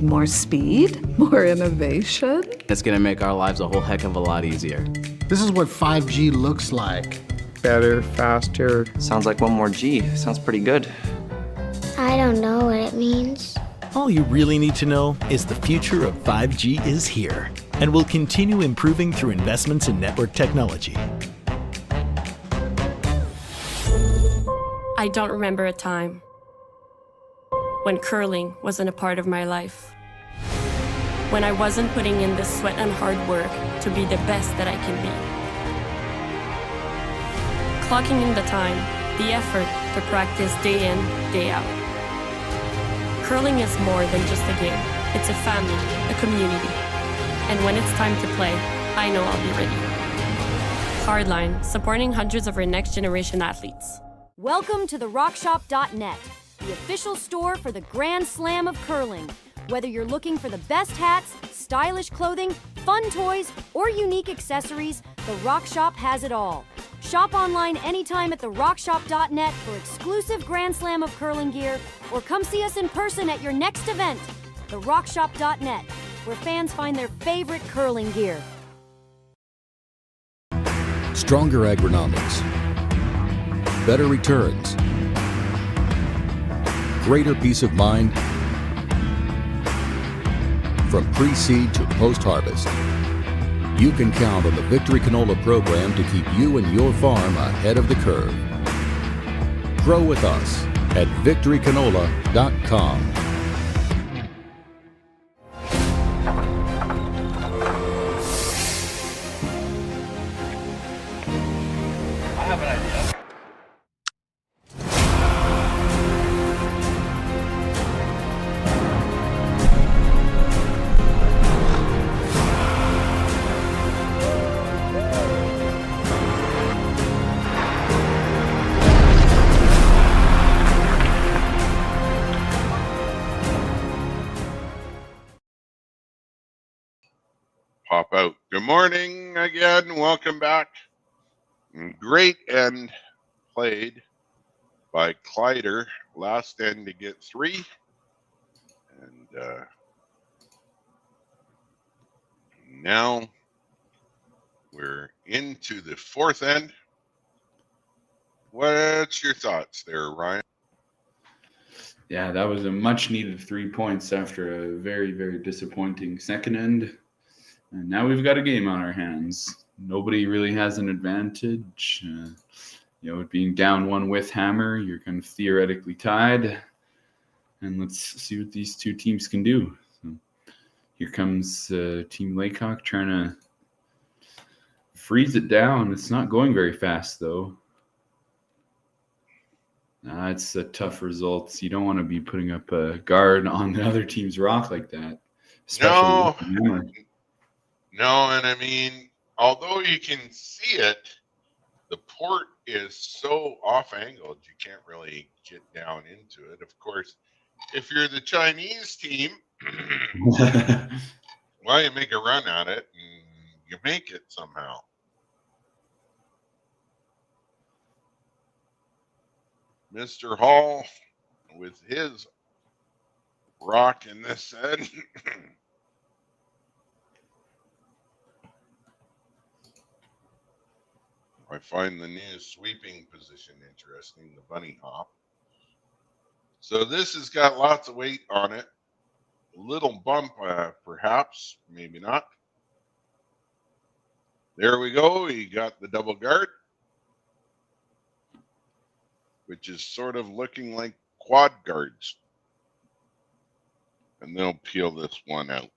More speed? More innovation? It's going to make our lives a whole heck of a lot easier. This is what 5G looks like. Better, faster. Sounds like 1 more G. Sounds pretty good. I don't know what it means. All you really need to know is the future of 5G is here and will continue improving through investments in network technology. I don't remember a time. when curling wasn't a part of my life. When I wasn't putting in the sweat and hard work to be the best that I can be. Clocking in the time, the effort to practice day in, day out. Curling is more than just a game. It's a family, a community. And when it's time to play, I know I'll be ready. Hardline, supporting hundreds of our next generation athletes. Welcome to the Rockshop.net, the official store for the Grand Slam of curling. Whether you're looking for the best hats, stylish clothing, fun toys, or unique accessories, the Rockshop has it all. Shop online anytime at the Rockshop.net for exclusive Grand Slam of curling gear, or come see us in person at your next event. The Rockshop.net, where fans find their favorite curling gear. Stronger agronomics, better returns, greater peace of mind from pre-seed to post-harvest. You can count on the Victory Canola program to keep you and your farm ahead of the curve. Grow with us at victorycanola.com. I have an idea. Pop out. Good morning again. Welcome back. Great end played by Kleiter. Last end to get 3. And now we're into the 4th end. What's your thoughts there, Ryan? Yeah, that was a much needed 3 points after a very, very disappointing second end. And now we've got a game on our hands. Nobody really has an advantage. It being down 1 with hammer, you're kind of theoretically tied. And let's see what these two teams can do. So here comes Team Laycock trying to freeze it down. It's not going very fast, though. It's a tough result. You don't want to be putting up a guard on the other team's rock like that. Especially with hammer. No, and I mean, although you can see it, the port is so off-angled, you can't really get down into it. Of course, if you're the Chinese team, well, you make a run at it, and you make it somehow. Mr. Hall with his rock in this end. I find the new sweeping position interesting, the bunny hop. So this has got lots of weight on it. A little bump, perhaps, maybe not. There we go. He got the double guard, which is sort of looking like quad guards. And they'll peel this one out.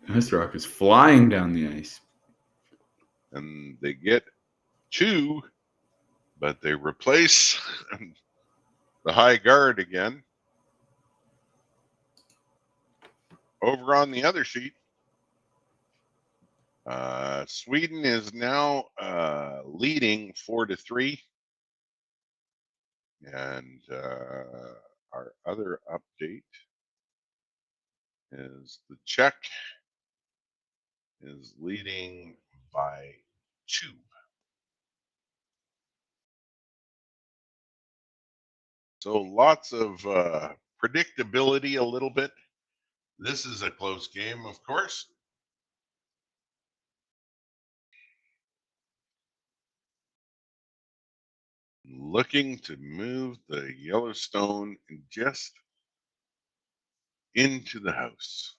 This rock is flying down the ice. And they get 2, but they replace the high guard again. Over on the other sheet, Sweden is now leading 4-3. And our other update is the Czech is leading by 2. So lots of predictability a little bit. This is a close game, of course. looking to move the Yellowstone just into the house.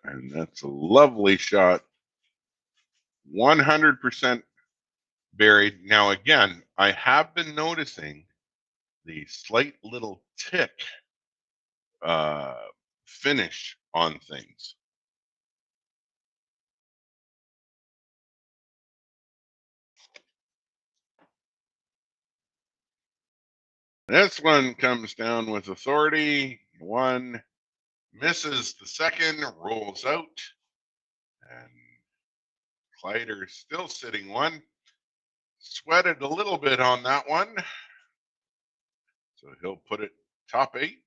And that's a lovely shot. 100% buried. Now, again, I have been noticing the slight little tick finish on things. This one comes down with authority. One misses the second, rolls out, and Kleiter still sitting one. Sweated a little bit on that one, so he'll put it top 8.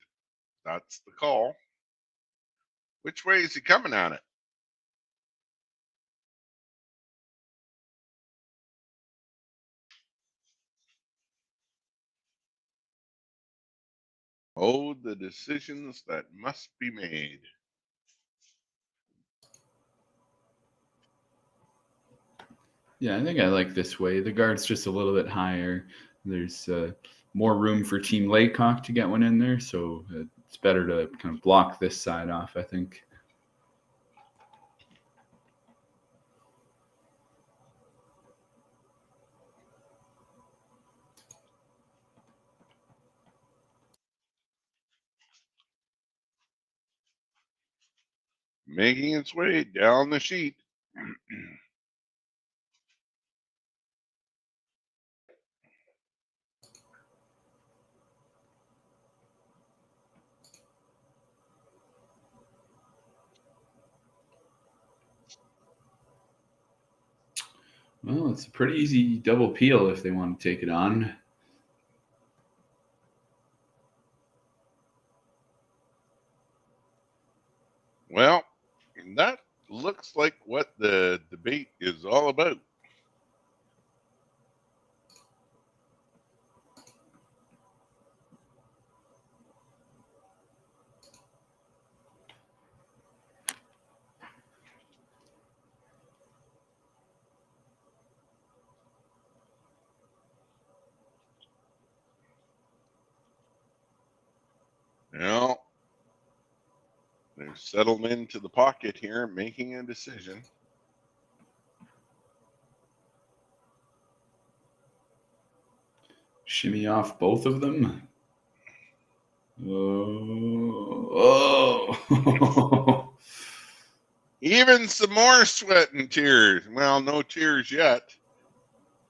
That's the call. Which way is he coming at it? Oh, the decisions that must be made. Yeah, I think I like this way. The guard's just a little bit higher. There's more room for Team Laycock to get one in there, so it's better to kind of block this side off, I think. Making its way down the sheet. Well, it's a pretty easy double peel if they want to take it on. Well, that looks like what the debate is all about. Now, they've settled into the pocket here, making a decision. Shimmy off both of them. Oh. Even some more sweat and tears. Well, no tears yet,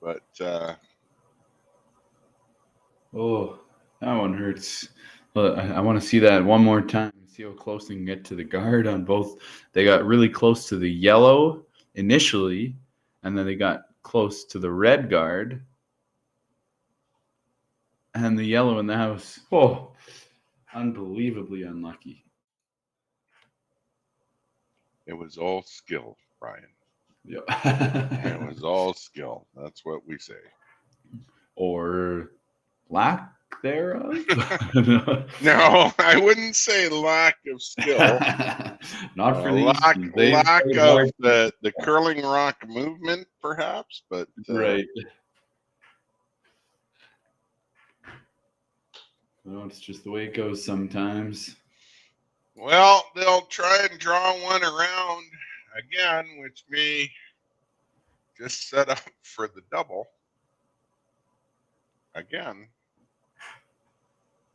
but oh, that one hurts. Well, I want to see that one more time. See how close they can get to the guard on both. They got really close to the yellow initially, and then they got close to the red guard. And the yellow in the house. Oh, unbelievably unlucky. it was all skill, Brian. Yeah. It was all skill. That's what we say. Or lack thereof? No, I wouldn't say lack of skill. Not for lack these. of the curling rock movement, perhaps, but right. Well, it's just the way it goes sometimes. Well, they'll try and draw one around again, which may just set up for the double. Again,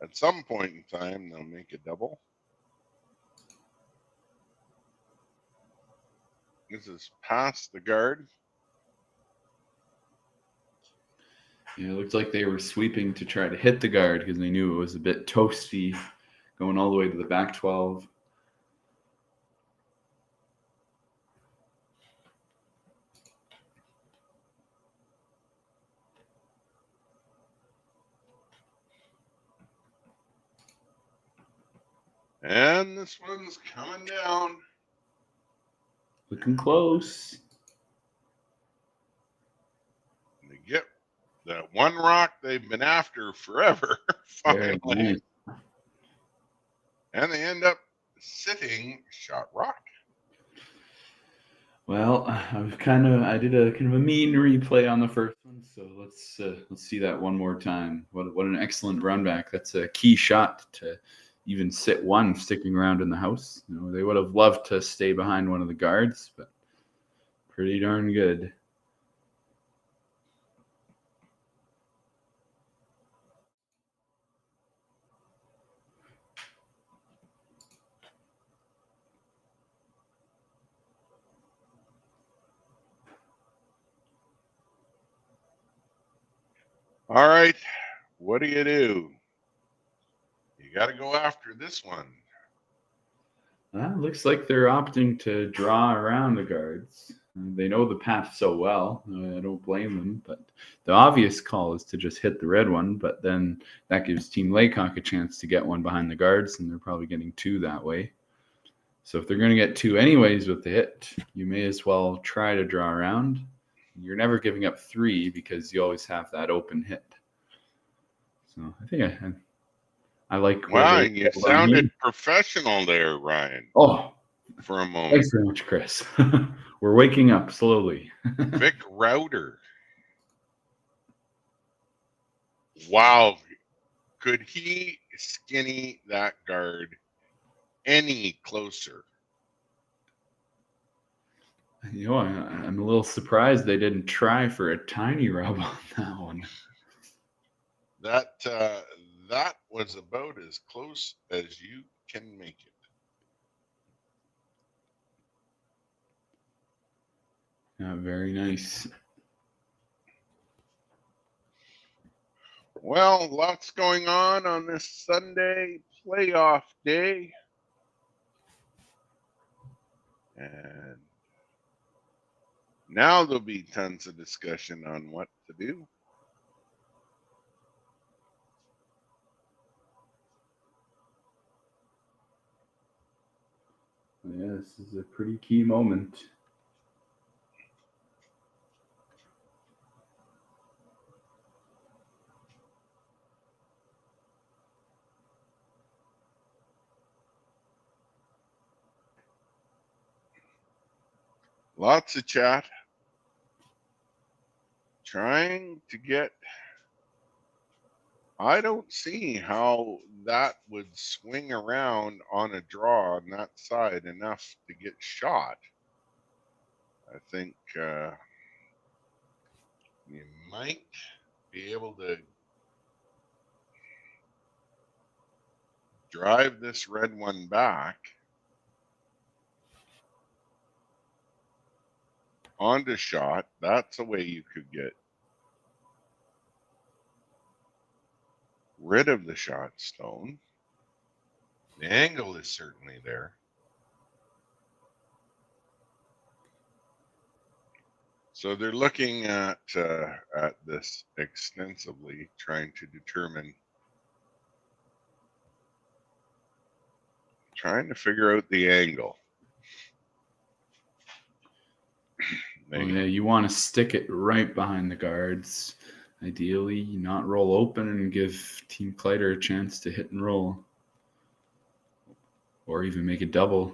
at some point in time, they'll make a double. This is past the guard. Yeah, it looked like they were sweeping to try to hit the guard because they knew it was a bit toasty going all the way to the back 12. And this one's coming down. Looking close. They get that one rock they've been after forever, finally. Nice. And they end up sitting shot rock. Well, I did a kind of a mean replay on the first one, so let's see that one more time. What an excellent run back. That's a key shot to even sit one sticking around in the house. You know, they would have loved to stay behind one of the guards, but pretty darn good. All right, what do? You got to go after this one. Looks like they're opting to draw around the guards. They know the path so well. I don't blame them, but the obvious call is to just hit the red one, but then that gives Team Laycock a chance to get one behind the guards, and they're probably getting two that way. So if they're going to get two anyways with the hit, you may as well try to draw around. You're never giving up three because you always have that open hit. So I think I like. Wow, you sounded professional there, Ryan. Oh, for a moment. Thanks very much, Chris. We're waking up slowly. Vic Router. Wow. Could he skinny that guard any closer? You know, I'm a little surprised they didn't try for a tiny rub on that one. That was about as close as you can make it. Yeah, very nice. Well, lots going on this Sunday playoff day. And now there'll be tons of discussion on what to do. Yeah, this is a pretty key moment. Lots of chat. Trying to get... I don't see how that would swing around on a draw on that side enough to get shot. I think you might be able to drive this red one back onto shot. That's a way you could get rid of the shot stone. The angle is certainly there. So they're looking at this extensively, trying to determine, trying to figure out the angle. Oh, yeah, you want to stick it right behind the guards. Ideally, not roll open and give Team Kleiter a chance to hit and roll. Or even make a double.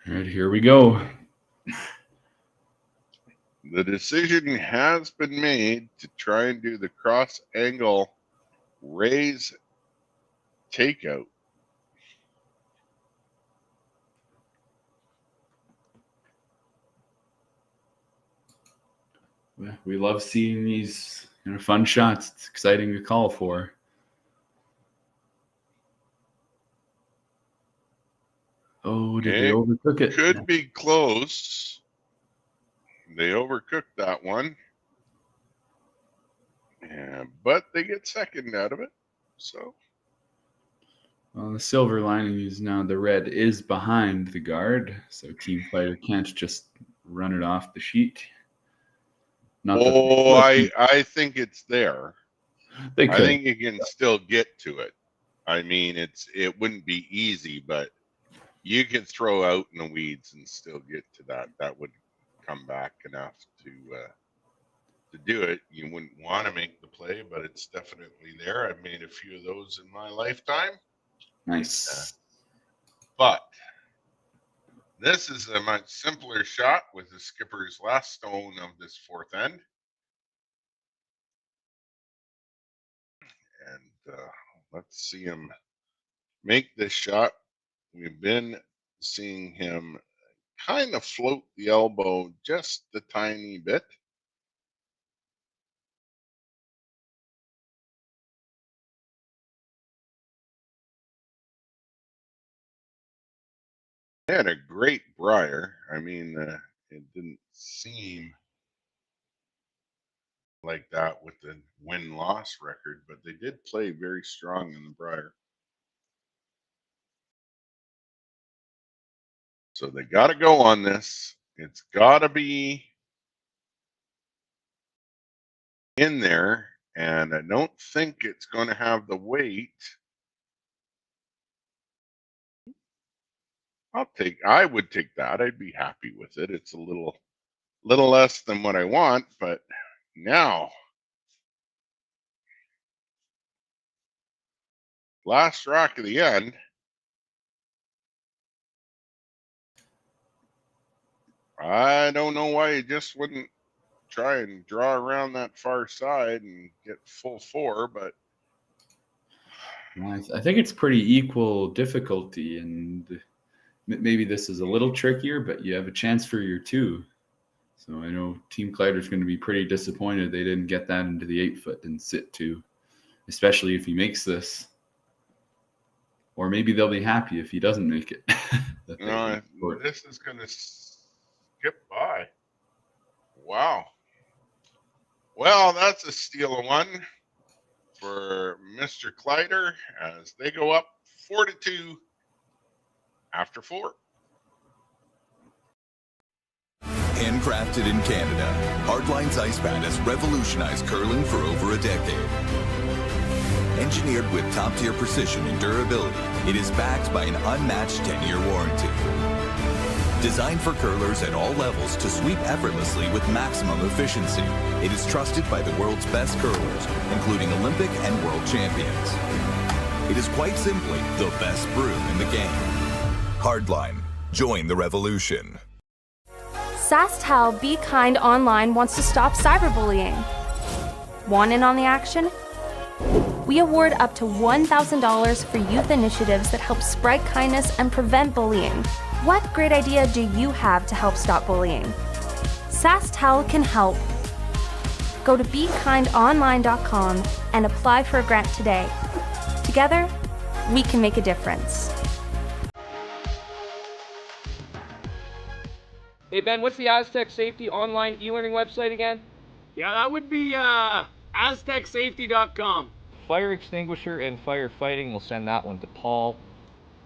All right, here we go. The decision has been made to try and do the cross angle raise takeout. We love seeing these fun shots. It's exciting to call for. Oh, did they overcook it? Could be close. They overcooked that one. Yeah, but they get second out of it. So. Well, the silver lining is now the red is behind the guard, so Team Kleiter can't just run it off the sheet. I think it's there. They could. I think you can still get to it. I mean, it wouldn't be easy, but you could throw out in the weeds and still get to that. That would come back enough to do it. You wouldn't want to make the play, but it's definitely there. I've made a few of those in my lifetime. Nice. But this is a much simpler shot with the skipper's last stone of this fourth end. And let's see him make this shot. We've been seeing him kind of float the elbow just a tiny bit. They had a great briar. I mean, it didn't seem like that with the win-loss record, but they did play very strong in the briar. So they got to go on this. It's got to be in there, and I don't think it's going to have the weight. I would take that. I'd be happy with it. It's a little less than what I want, but now last rock of the end. I don't know why you just wouldn't try and draw around that far side and get full four, but I think it's pretty equal difficulty, and maybe this is a little trickier, but you have a chance for your two. So I know Team Kleiter's going to be pretty disappointed they didn't get that into the 8-foot and sit two, especially if he makes this. Or maybe they'll be happy if he doesn't make it. No, this is going to skip by. Wow. Well, that's a steal of one for Mr. Kleiter as they go up 4-2 after 4. Handcrafted in Canada, Hardline's ice pad has revolutionized curling for over a decade. Engineered with top-tier precision and durability, it is backed by an unmatched 10-year warranty. Designed for curlers at all levels to sweep effortlessly with maximum efficiency, it is trusted by the world's best curlers, including Olympic and world champions. It is quite simply the best broom in the game. Hardline. Join the revolution. Sastel Be Kind Online wants to stop cyberbullying. Want in on the action? We award up to $1,000 for youth initiatives that help spread kindness and prevent bullying. What great idea do you have to help stop bullying? Sastel can help. Go to BeKindOnline.com and apply for a grant today. Together, we can make a difference. Hey Ben, what's the Aztec Safety online e-learning website again? Yeah, that would be aztecsafety.com. Fire extinguisher and firefighting, we'll send that one to Paul.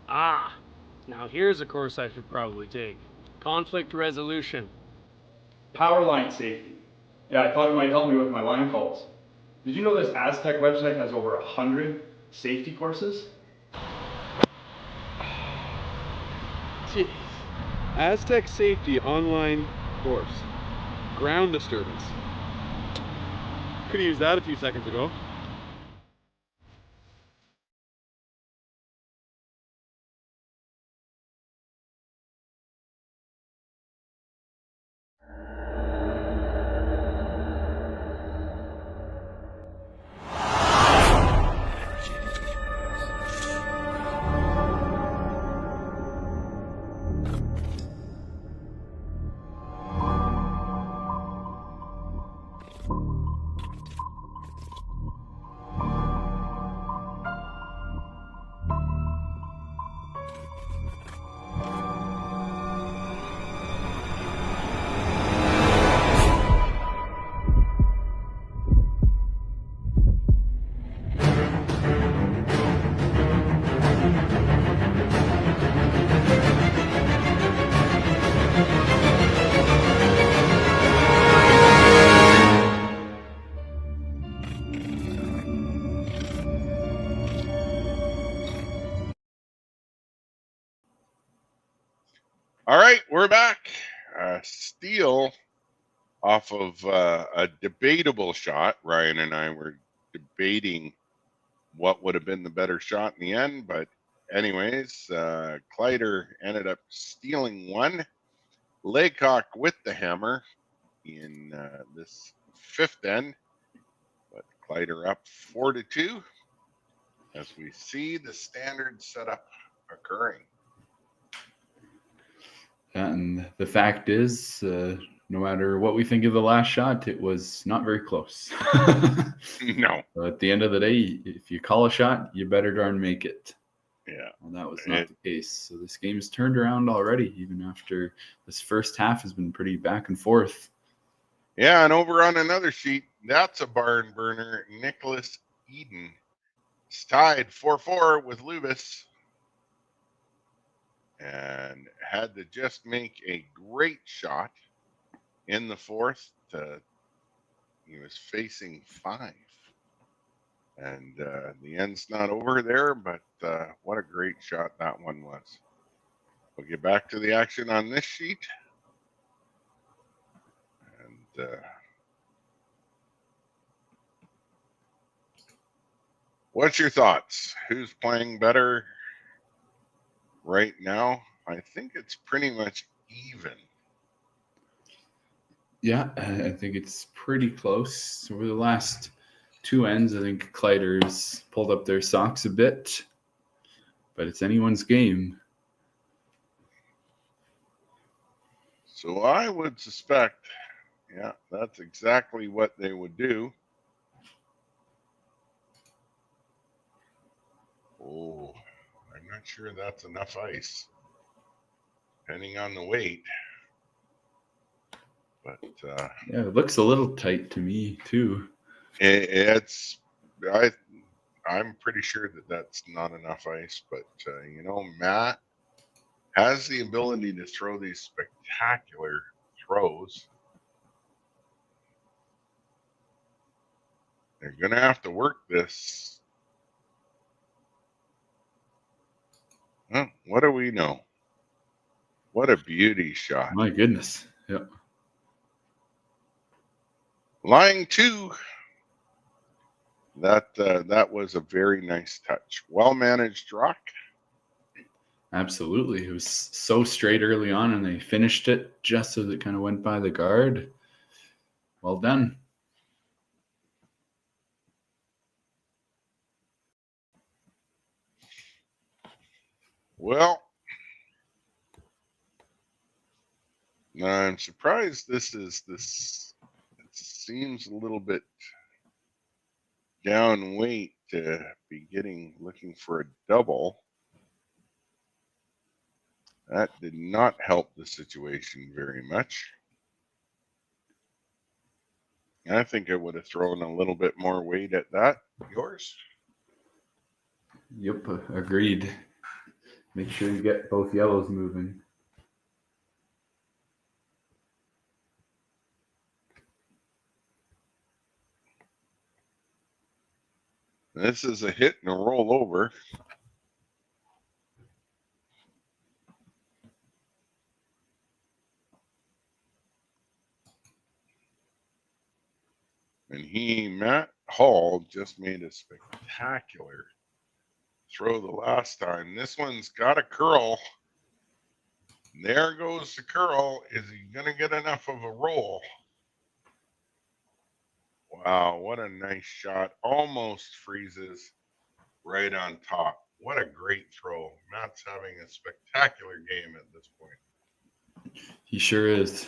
Ah, now here's a course I should probably take. Conflict resolution. Power line safety. Yeah, I thought it might help me with my line calls. Did you know this Aztec website has over 100 safety courses? Jeez. Aztec Safety online course. Ground disturbance. Could have used that a few seconds ago. All right, we're back. Steal off of a debatable shot. Ryan and I were debating what would have been the better shot in the end, but anyways, Kleiter ended up stealing one. Laycock with the hammer in this fifth end, but Kleiter up 4-2 as we see the standard setup occurring. And the fact is, no matter what we think of the last shot, it was not very close. No. So at the end of the day, if you call a shot, you better darn make it. Yeah. And that was not the case. So this game's turned around already, even after this first half has been pretty back and forth. Yeah, and over on another sheet, that's a barn burner. Nicholas Eden is tied 4-4 with Lubis and had to just make a great shot in the fourth. He was facing 5. And the end's not over there, but what a great shot that one was. We'll get back to the action on this sheet. And what's your thoughts? Who's playing better right now? I think it's pretty much even. Yeah, I think it's pretty close. Over the last 2 ends, I think Kleiter's pulled up their socks a bit, but it's anyone's game. So I would suspect, yeah, that's exactly what they would do. Oh, I'm not sure that's enough ice, depending on the weight. But yeah, it looks a little tight to me too. I'm pretty sure that that's not enough ice, but Matt has the ability to throw these spectacular throws. They're going to have to work this. Huh, what do we know? What a beauty shot. My goodness. Yep. Line 2. That was a very nice touch. Well managed rock. Absolutely. It was so straight early on, and they finished it just as it kind of went by the guard. Well done. Well, I'm surprised this seems a little bit down weight to be looking for a double. That did not help the situation very much. I think I would have thrown a little bit more weight at that. Yours? Yep, agreed. Make sure you get both yellows moving. This is a hit and a rollover. And Matt Hall, just made a spectacular throw the last time. This one's got a curl. There goes the curl. Is he going to get enough of a roll? Wow, what a nice shot. Almost freezes right on top. What a great throw. Matt's having a spectacular game at this point. He sure is.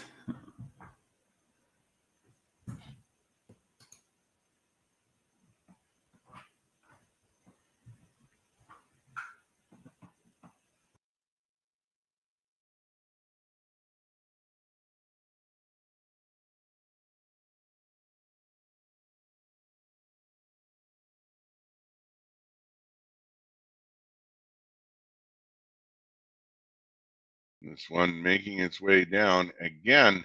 This one making its way down. Again,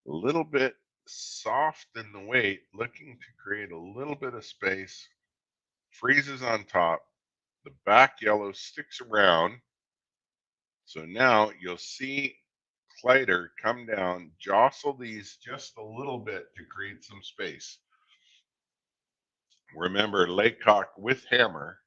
a little bit soft in the weight, looking to create a little bit of space. Freezes on top. The back yellow sticks around. So now you'll see Kleiter come down, jostle these just a little bit to create some space. Remember, Laycock with hammer.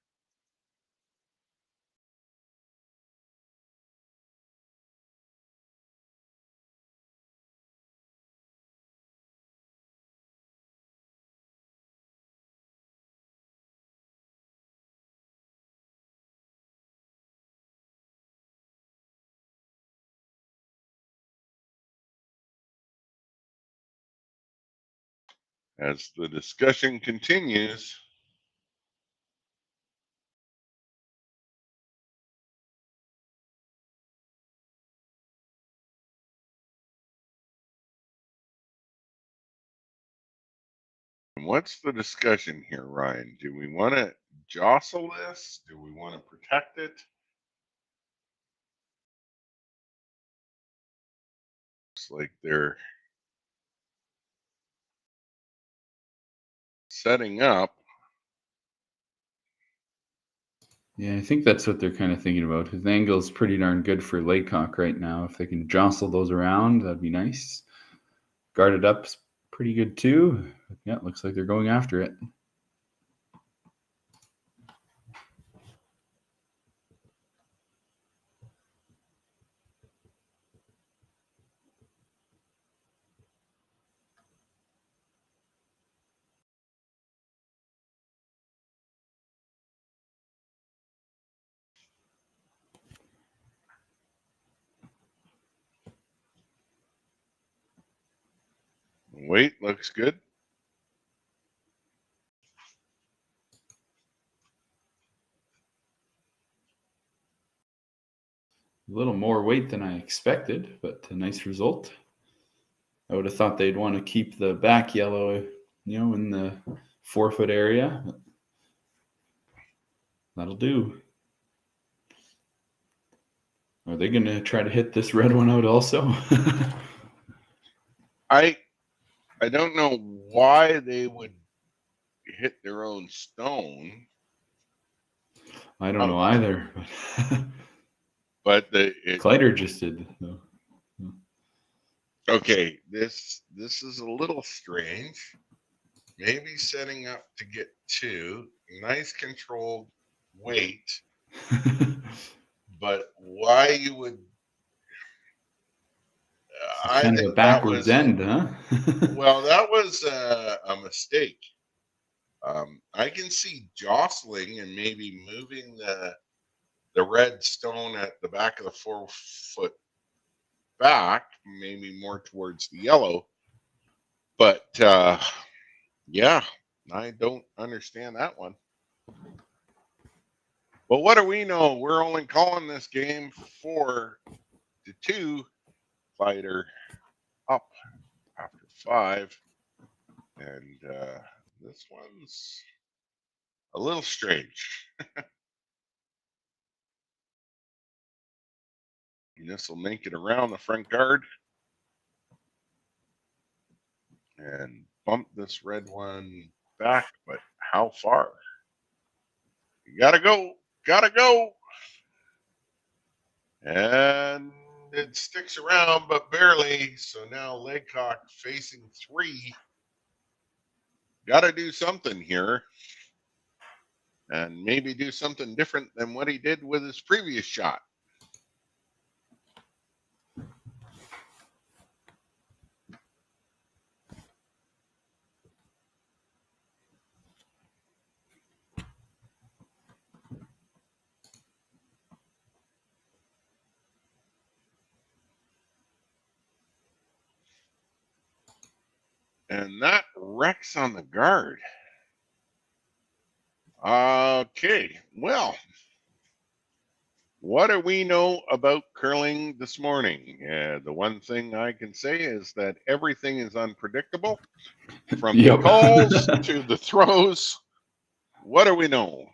As the discussion continues, what's the discussion here, Ryan? Do we want to jostle this? Do we want to protect it? Looks like they're setting up. Yeah, I think that's what they're kind of thinking about. His angle is pretty darn good for Laycock right now. If they can jostle those around, that'd be nice. Guarded up's pretty good too. Yeah, looks like they're going after it. Weight looks good. A little more weight than I expected, but a nice result. I would have thought they'd want to keep the back yellow, in the 4-foot area. That'll do. Are they going to try to hit this red one out also? I don't know why they would hit their own stone. I don't know either. But Kleiter just did. So. Okay, this is a little strange. Maybe setting up to get 2. Nice controlled weight. But why you would... I kind think of a backwards end, huh? Well, that was a mistake. I can see jostling and maybe moving the red stone at the back of the 4-foot back, maybe more towards the yellow. But yeah, I don't understand that one. But what do we know? We're only calling this game 4-2. Fighter up after 5. And this one's a little strange. This will make it around the front guard and bump this red one back, but how far? You gotta go. And it sticks around, but barely. So now Laycock facing 3. Gotta do something here. And maybe do something different than what he did with his previous shot. And that wrecks on the guard. Okay, well, what do we know about curling this morning? The one thing I can say is that everything is unpredictable. From the calls to the throws, what do we know?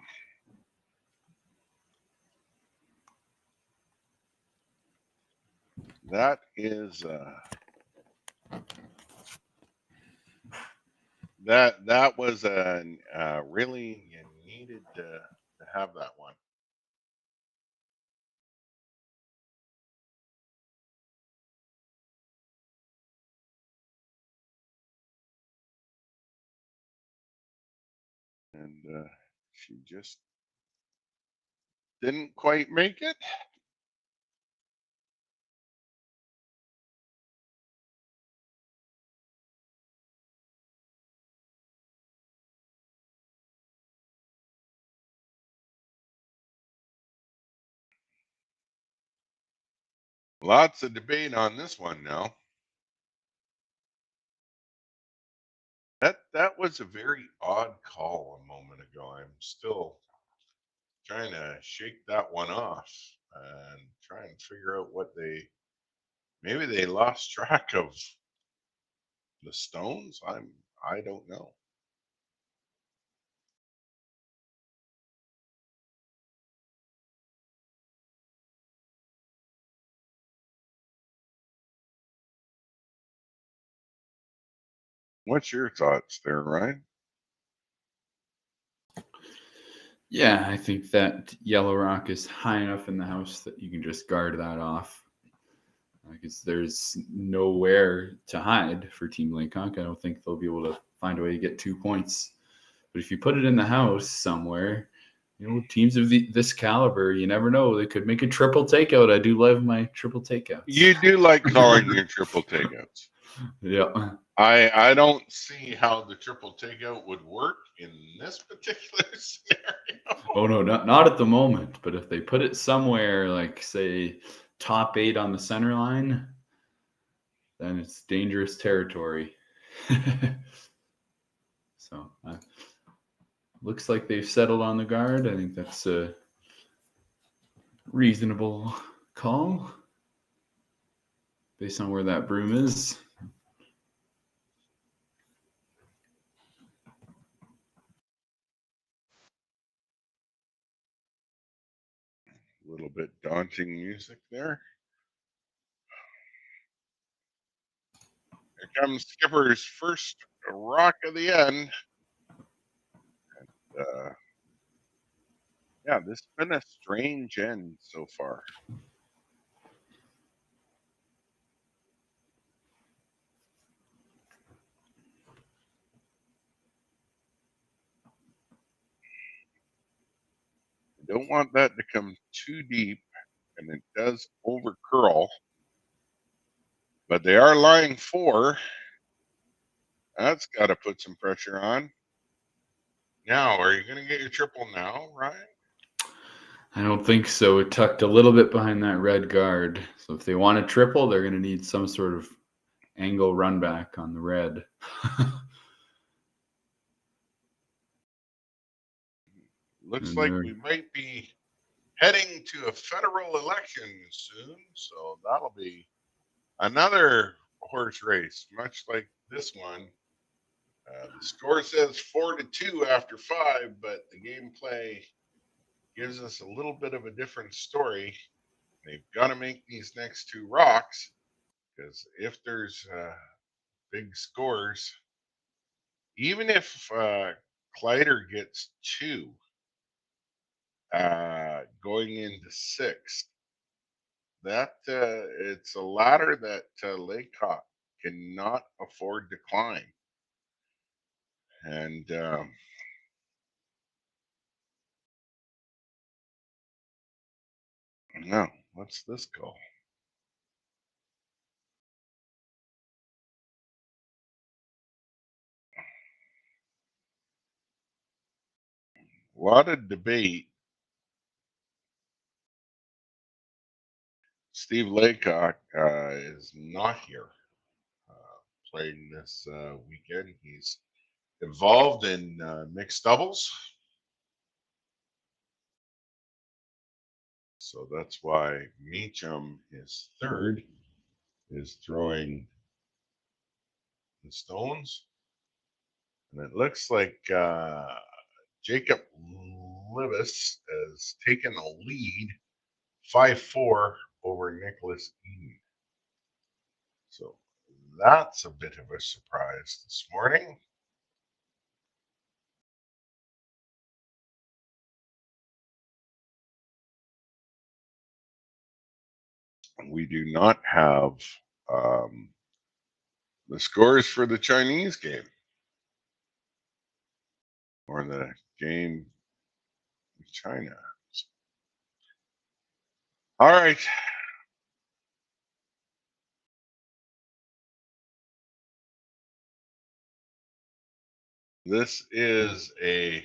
That is that was a really you needed to have that one. and she just didn't quite make it. Lots of debate on this one now. That was a very odd call a moment ago. I'm still trying to shake that one off and try and figure out what maybe they lost track of the stones. I don't know. What's your thoughts there, Ryan? Yeah, I think that yellow rock is high enough in the house that you can just guard that off. Because there's nowhere to hide for Team Laycock. I don't think they'll be able to find a way to get 2 points. But if you put it in the house somewhere, teams of this caliber, you never know. They could make a triple takeout. I do love my triple takeouts. You do like calling your triple takeouts. Yeah. I don't see how the triple takeout would work in this particular scenario. Oh no, not at the moment. But if they put it somewhere, like say top 8 on the center line, then it's dangerous territory. So looks like they've settled on the guard. I think that's a reasonable call based on where that broom is. A little bit daunting music there. Here comes Skipper's first rock of the end. And, yeah, this has been a strange end so far. I don't want that to come too deep, and it does over curl. But they are lying 4. That's got to put some pressure on. Now, are you going to get your triple now, Ryan? I don't think so. It tucked a little bit behind that red guard. So if they want a triple, they're going to need some sort of angle run back on the red. Looks like we might be heading to a federal election soon. So that'll be another horse race, much like this one. The score says 4-2 after 5, but the gameplay gives us a little bit of a different story. They've got to make these next 2 rocks, because if there's big scores, even if Kleiter gets 2 going into 6, that it's a ladder that Laycock cannot afford to climb. And no, what's this call? A lot of debate. Steve Laycock is not here playing this weekend. He's involved in mixed doubles. So that's why Meacham is 3rd, is throwing the stones. And it looks like Jacob Livis has taken a lead 5-4 over Nicholas Eden. So that's a bit of a surprise this morning. We do not have the scores for the Chinese game or the game in China. All right. This is a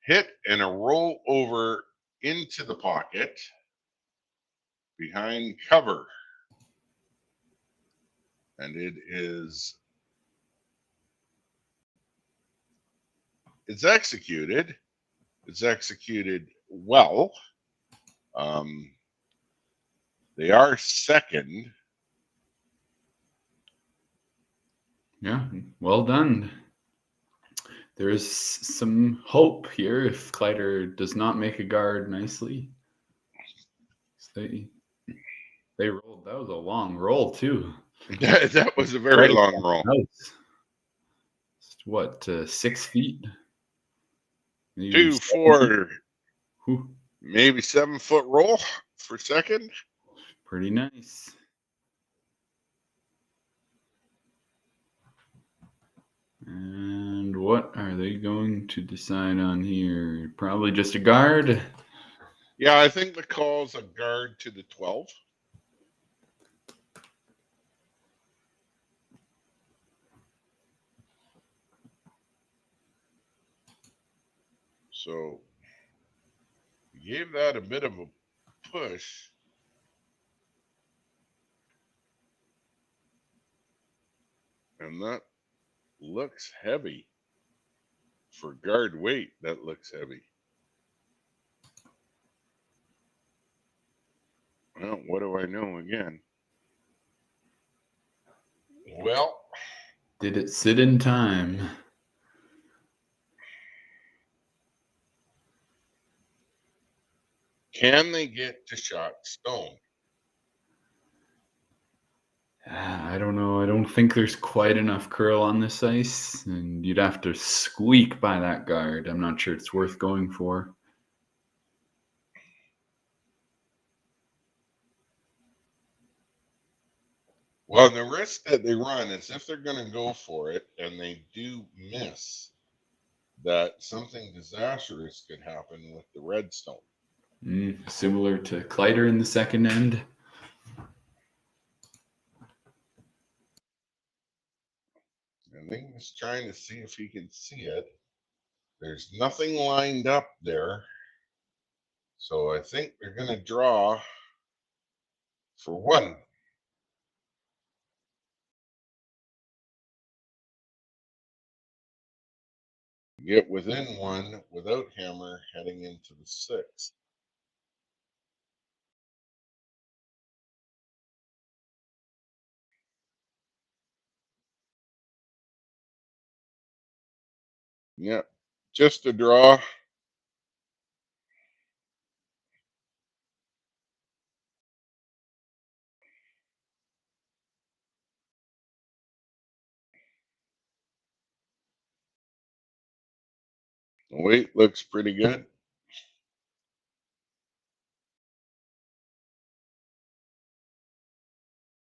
hit and a roll over into the pocket behind cover. And it's executed. It's executed well. They are second. Yeah, well done. There is some hope here if Kleiter does not make a guard nicely. They rolled. That was a long roll too. That was a very long roll. What, 6 feet? Maybe 2, 4, maybe 7 foot roll for second. Pretty nice. And what are they going to decide on here? Probably just a guard. Yeah, I think the call's a guard to the 12. So gave that a bit of a push. And that looks heavy. For guard weight, that looks heavy. Well, what do I know again? Well, did it sit in time? Can they get to shot stone? I don't know. I don't think there's quite enough curl on this ice, and you'd have to squeak by that guard. I'm not sure it's worth going for. Well, the risk that they run is if they're going to go for it and they do miss, that something disastrous could happen with the redstone. Similar to Kleiter in the second end. I think he's trying to see if he can see it. There's nothing lined up there. So I think they're going to draw for one. Get within one without hammer heading into the 6th. Yep, just a draw. The weight looks pretty good.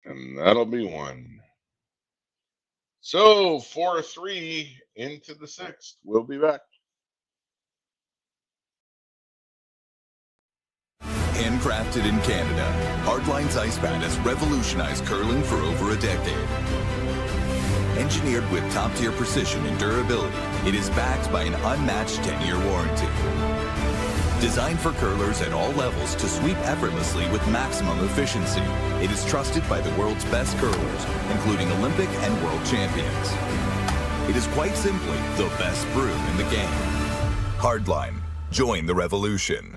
And that'll be one. So 4-3 into the 6th. We'll be back. Handcrafted in Canada, Hardline's ice pad has revolutionized curling for over a decade. Engineered with top-tier precision and durability, it is backed by an unmatched 10-year warranty. Designed for curlers at all levels to sweep effortlessly with maximum efficiency, it is trusted by the world's best curlers, including Olympic and world champions. It is quite simply the best brew in the game. Hardline. Join the revolution.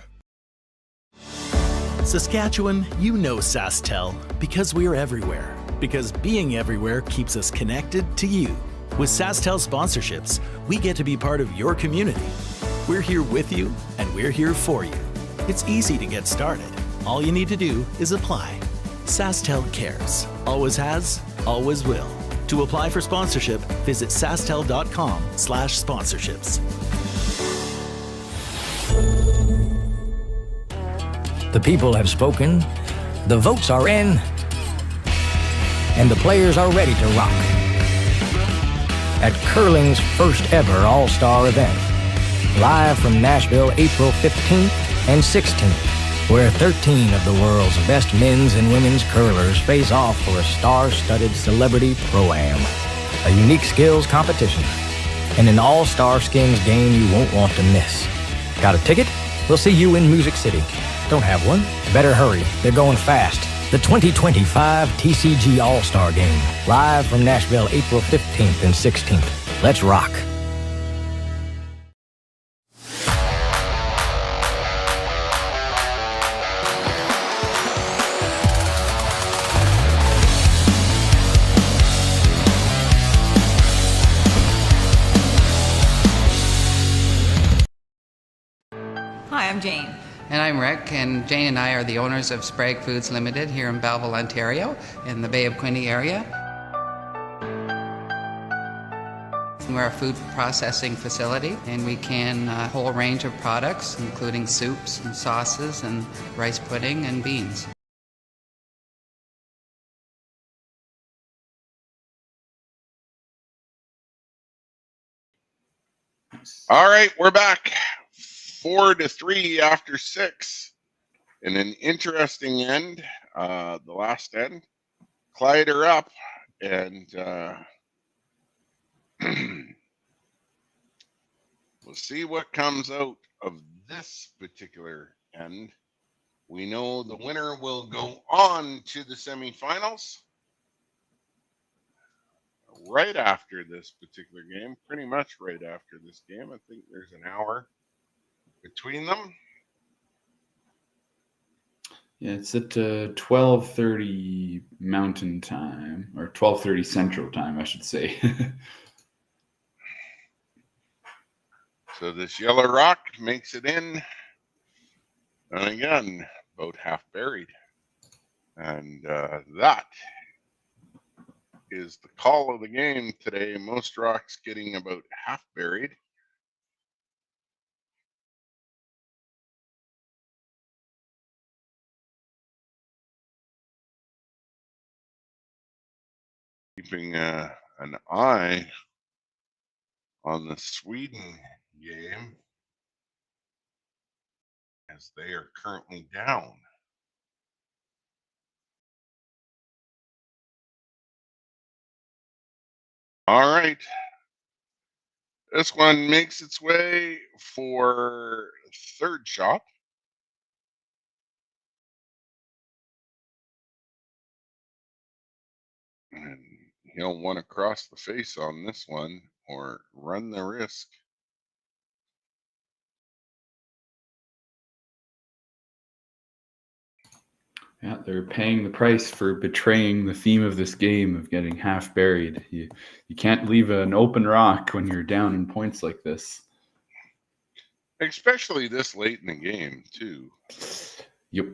Saskatchewan, you know Sastel because we're everywhere. Because being everywhere keeps us connected to you. With Sastel sponsorships, we get to be part of your community. We're here with you, and we're here for you. It's easy to get started. All you need to do is apply. Sastel cares. Always has, always will. To apply for sponsorship, visit sastel.com/sponsorships. The people have spoken, the votes are in, and the players are ready to rock. at curling's first ever All-Star event. Live from Nashville, April 15th and 16th, where 13 of the world's best men's and women's curlers face off for a star-studded celebrity pro-am, a unique skills competition, and an all-star skins game you won't want to miss. Got a ticket? We'll see you in Music City. Don't have one? Better hurry. They're going fast. The 2025 TCG All-Star Game, live from Nashville, April 15th and 16th. Let's rock. Hi, I'm Jane. And I'm Rick, and Jane and I are the owners of Sprague Foods Limited here in Belleville, Ontario, in the Bay of Quinte area. We're a food processing facility, and we can a whole range of products, including soups and sauces and rice pudding and beans. All right, we're back. 4-3 after 6. In an interesting end, the last end. Kleiter up, and we'll see what comes out of this particular end. We know the winner will go on to the semifinals right after this particular game, pretty much right after this game. I think there's an hour between them. Yeah, it's at 12:30 Mountain Time, or 12:30 Central Time, I should say. So this yellow rock makes it in, and again, about half buried. And that is the call of the game today. Most rocks getting about half buried. Keeping an eye on the Sweden game, as they are currently down. All right. This one makes its way for third shot. And he'll want to cross the face on this one or run the risk. Yeah, they're paying the price for betraying the theme of this game of getting half buried. You can't leave an open rock when you're down in points like this. Especially this late in the game, too. Yep.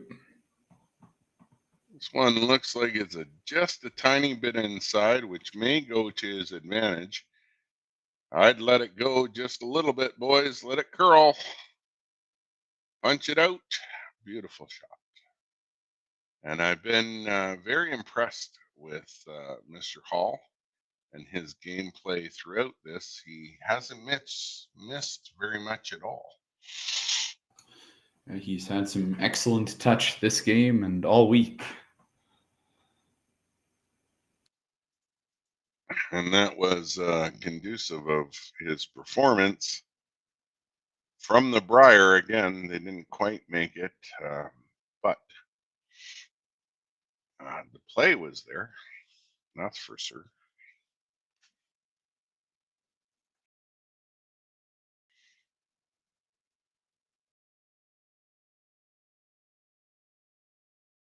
This one looks like it's just a tiny bit inside, which may go to his advantage. I'd let it go just a little bit, boys. Let it curl. Punch it out. Beautiful shot. And I've been very impressed with Mr. Hall and his gameplay throughout this. He hasn't missed very much at all. He's had some excellent touch this game and all week. And that was conducive of his performance. From the Briar, again, they didn't quite make it, but the play was there. That's for sure.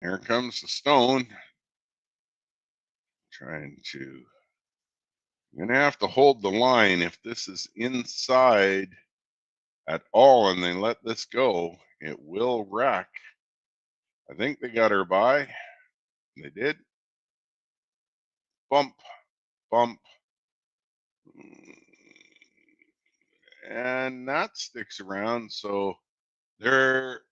Here comes the stone. Trying to... You're going to have to hold the line. If this is inside at all and they let this go, it will wreck. I think they got her by. They did. Bump, bump. And that sticks around. So their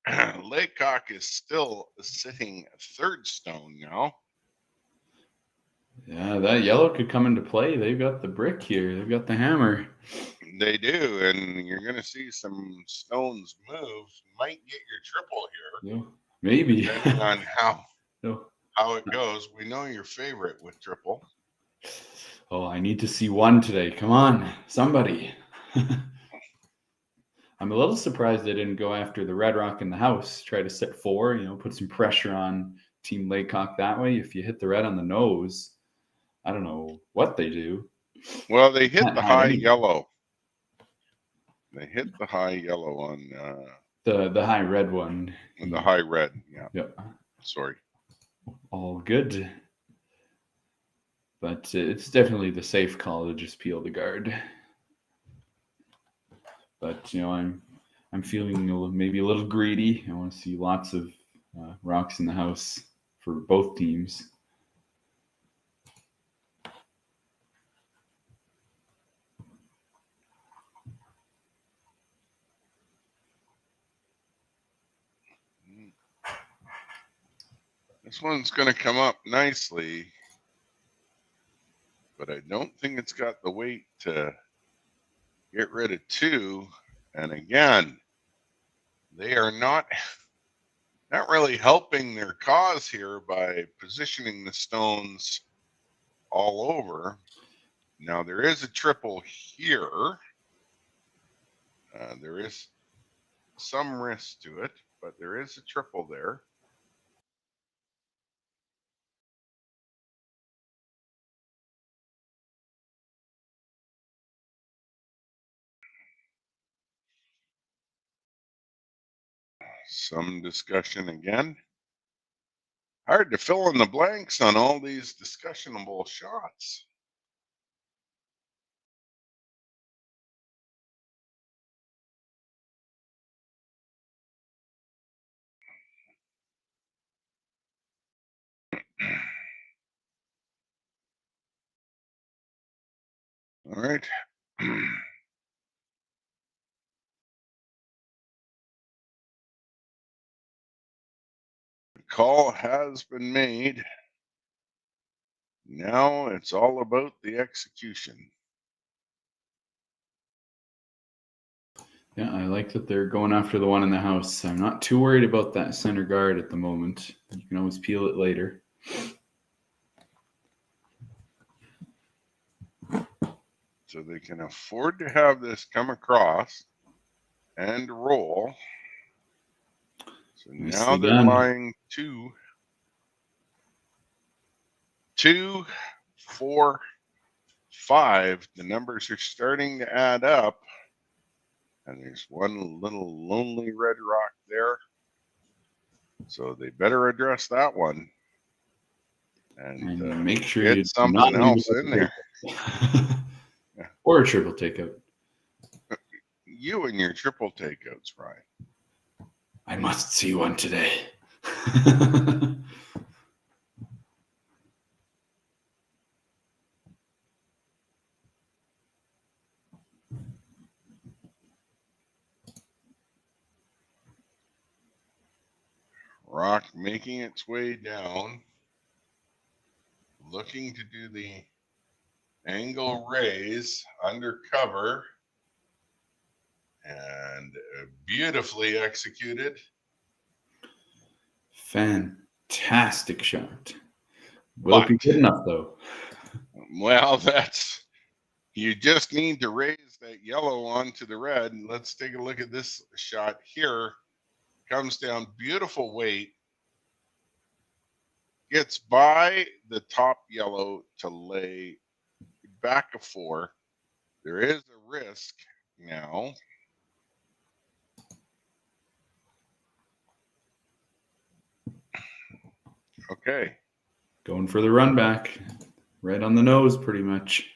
Laycock is still sitting third stone now. Yeah, that yellow could come into play. They've got the brick here. They've got the hammer. They do, and you're going to see some stones move. Might get your triple here. Yeah, maybe. Depending on No. how it goes. We know your favorite with triple. Oh, I need to see one today. Come on, somebody. I'm a little surprised they didn't go after the red rock in the house. Try to set 4, put some pressure on Team Laycock that way. If you hit the red on the nose, I don't know what they do. Well, they hit the high yellow. They hit the high yellow on the high red one. The high red, yeah. Yep. Sorry. All good. But it's definitely the safe call to just peel the guard. But I'm feeling maybe a little greedy. I want to see lots of rocks in the house for both teams. This one's going to come up nicely, but I don't think it's got the weight to get rid of 2. And again, they are not really helping their cause here by positioning the stones all over. Now there is a triple here. There is some risk to it, but there is a triple there. Some discussion again. Hard to fill in the blanks on all these discussionable shots. All right. The call has been made. Now it's all about the execution. Yeah, I like that they're going after the one in the house. I'm not too worried about that center guard at the moment. You can always peel it later. So they can afford to have this come across and roll. So now they're lying 2, 4, 5. The numbers are starting to add up. And there's one little lonely red rock there. So they better address that one. And make sure get you something else in there. Or a triple takeout. You and your triple takeouts, Ryan. I must see one today. Rock making its way down, looking to do the angle raise under cover, and beautifully executed. Fantastic shot. Will it be good enough, though? Well, you just need to raise that yellow onto the red. And let's take a look at this shot here. Comes down, beautiful weight. Gets by the top yellow to lay back a 4. There is a risk now. Okay. Going for the run back. Right on the nose, pretty much.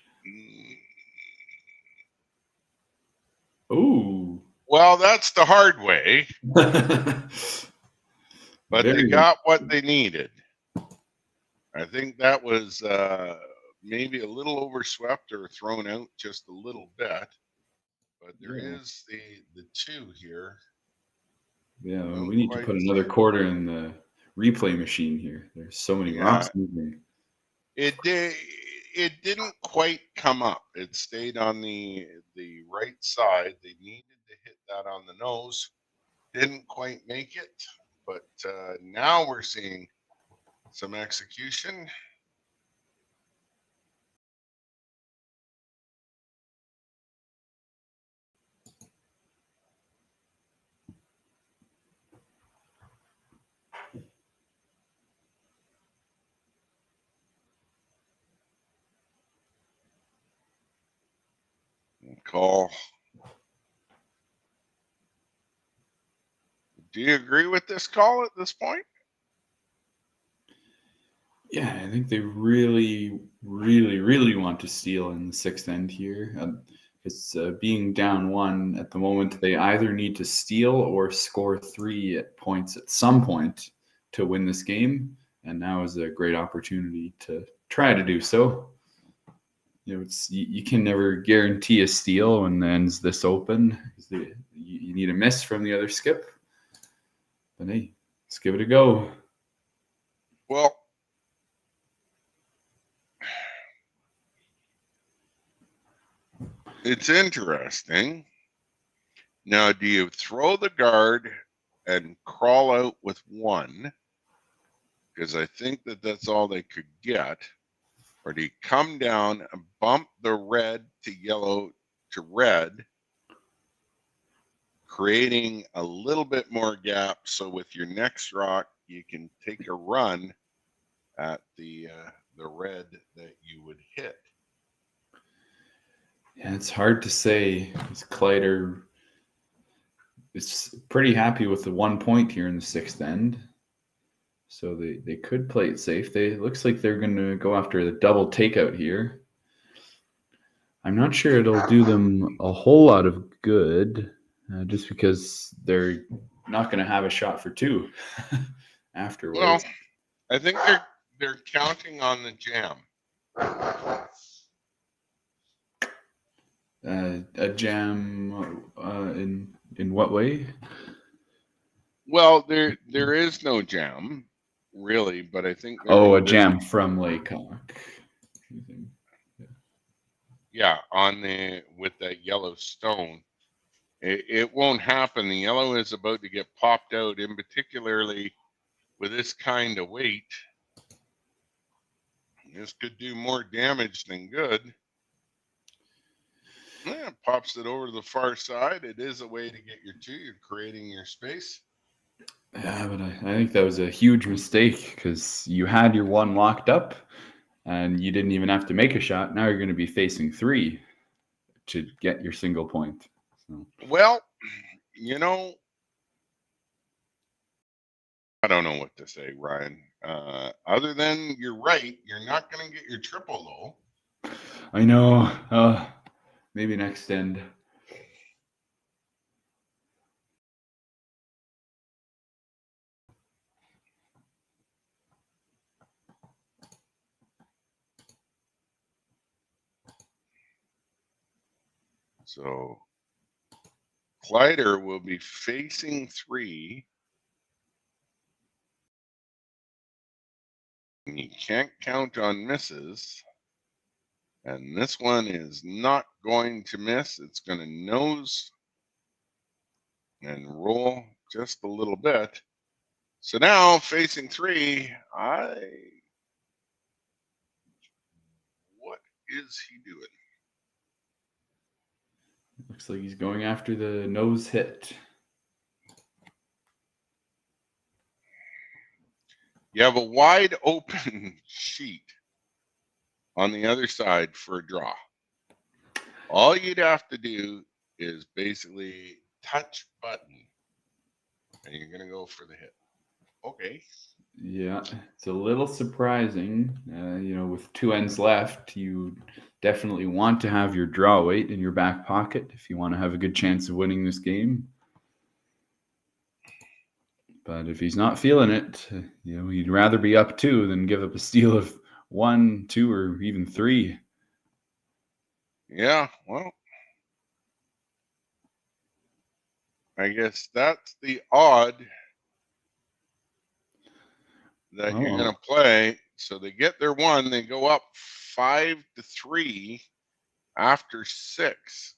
Ooh. Well, that's the hard way. But they got what they needed. I think that was maybe a little overswept or thrown out just a little bit. But there is the 2 here. Yeah, we need to put another quarter in the replay machine here. There's so many rocks moving. It did. It didn't quite come up. It stayed on the right side. They needed to hit that on the nose. Didn't quite make it, but now we're seeing some execution. Call. Do you agree with this call at this point? Yeah, I think they really, really, really want to steal in the sixth end here. It's being down 1 at the moment. They either need to steal or score 3 at points at some point to win this game. And now is a great opportunity to try to do so. You know, you can never guarantee a steal when the end's this open. You need a miss from the other skip. But hey, let's give it a go. Well, it's interesting. Now, do you throw the guard and crawl out with 1? Because I think that's all they could get. Or do you come down and bump the red to yellow to red, creating a little bit more gap so with your next rock you can take a run at the red that you would hit? Yeah, it's hard to say. Kleiter is pretty happy with the 1 point here in the sixth end. So they could play it safe. It looks like they're going to go after the double takeout here. I'm not sure it'll do them a whole lot of good, just because they're not going to have a shot for 2 afterwards. Well, I think they're counting on the jam. A jam in what way? Well, there is no jam, really, but I think a jam from Laycock. Yeah, with that yellow stone. It won't happen. The yellow is about to get popped out, in particularly with this kind of weight. This could do more damage than good. Yeah, pops it over to the far side. It is a way to get your 2. You're creating your space. Yeah, but I think that was a huge mistake because you had your 1 locked up and you didn't even have to make a shot. Now you're going to be facing 3 to get your single point. So. Well, you know, I don't know what to say, Ryan. Other than you're right, you're not going to get your triple though. I know. Maybe next end. So Kleiter will be facing 3. And you can't count on misses. And this one is not going to miss. It's going to nose and roll just a little bit. So now facing 3, what is he doing? Looks like he's going after the nose hit. You have a wide open sheet on the other side for a draw. All you'd have to do is basically touch button, and you're going to go for the hit. Okay. Yeah, it's a little surprising. With 2 ends left, you definitely want to have your draw weight in your back pocket if you want to have a good chance of winning this game. But if he's not feeling it, he'd rather be up 2 than give up a steal of 1, 2, or even 3. Yeah, well, I guess that's the odd that you're going to play. So they get their one. They go up 5-3 after 6.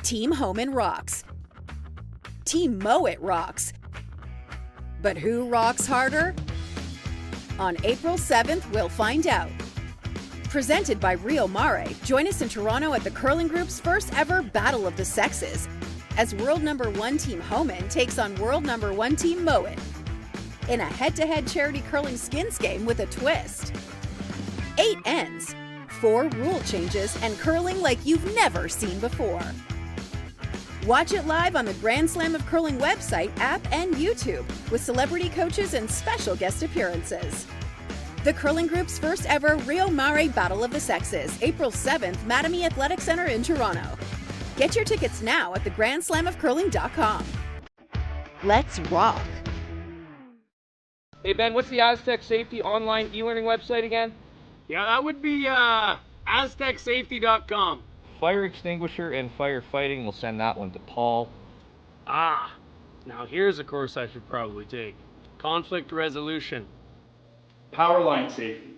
Team Homan rocks. Team Mowat rocks. But who rocks harder? On April 7th, we'll find out. Presented by Rio Mare, join us in Toronto at the Curling Group's first ever Battle of the Sexes, as world number 1 Team Homan takes on world number 1 Team Mowat in a head-to-head charity curling skins game with a twist. 8 ends, 4 rule changes, and curling like you've never seen before. Watch it live on the Grand Slam of Curling website, app, and YouTube with celebrity coaches and special guest appearances. The Curling Group's first ever Rio Mare Battle of the Sexes, April 7th, Mattamy Athletic Center in Toronto. Get your tickets now at thegrandslamofcurling.com. Let's rock. Hey Ben, what's the Aztec Safety online e-learning website again? Yeah, that would be aztecsafety.com. Fire extinguisher and firefighting, we'll send that one to Paul. Ah, now here's a course I should probably take. Conflict resolution. Power line safety.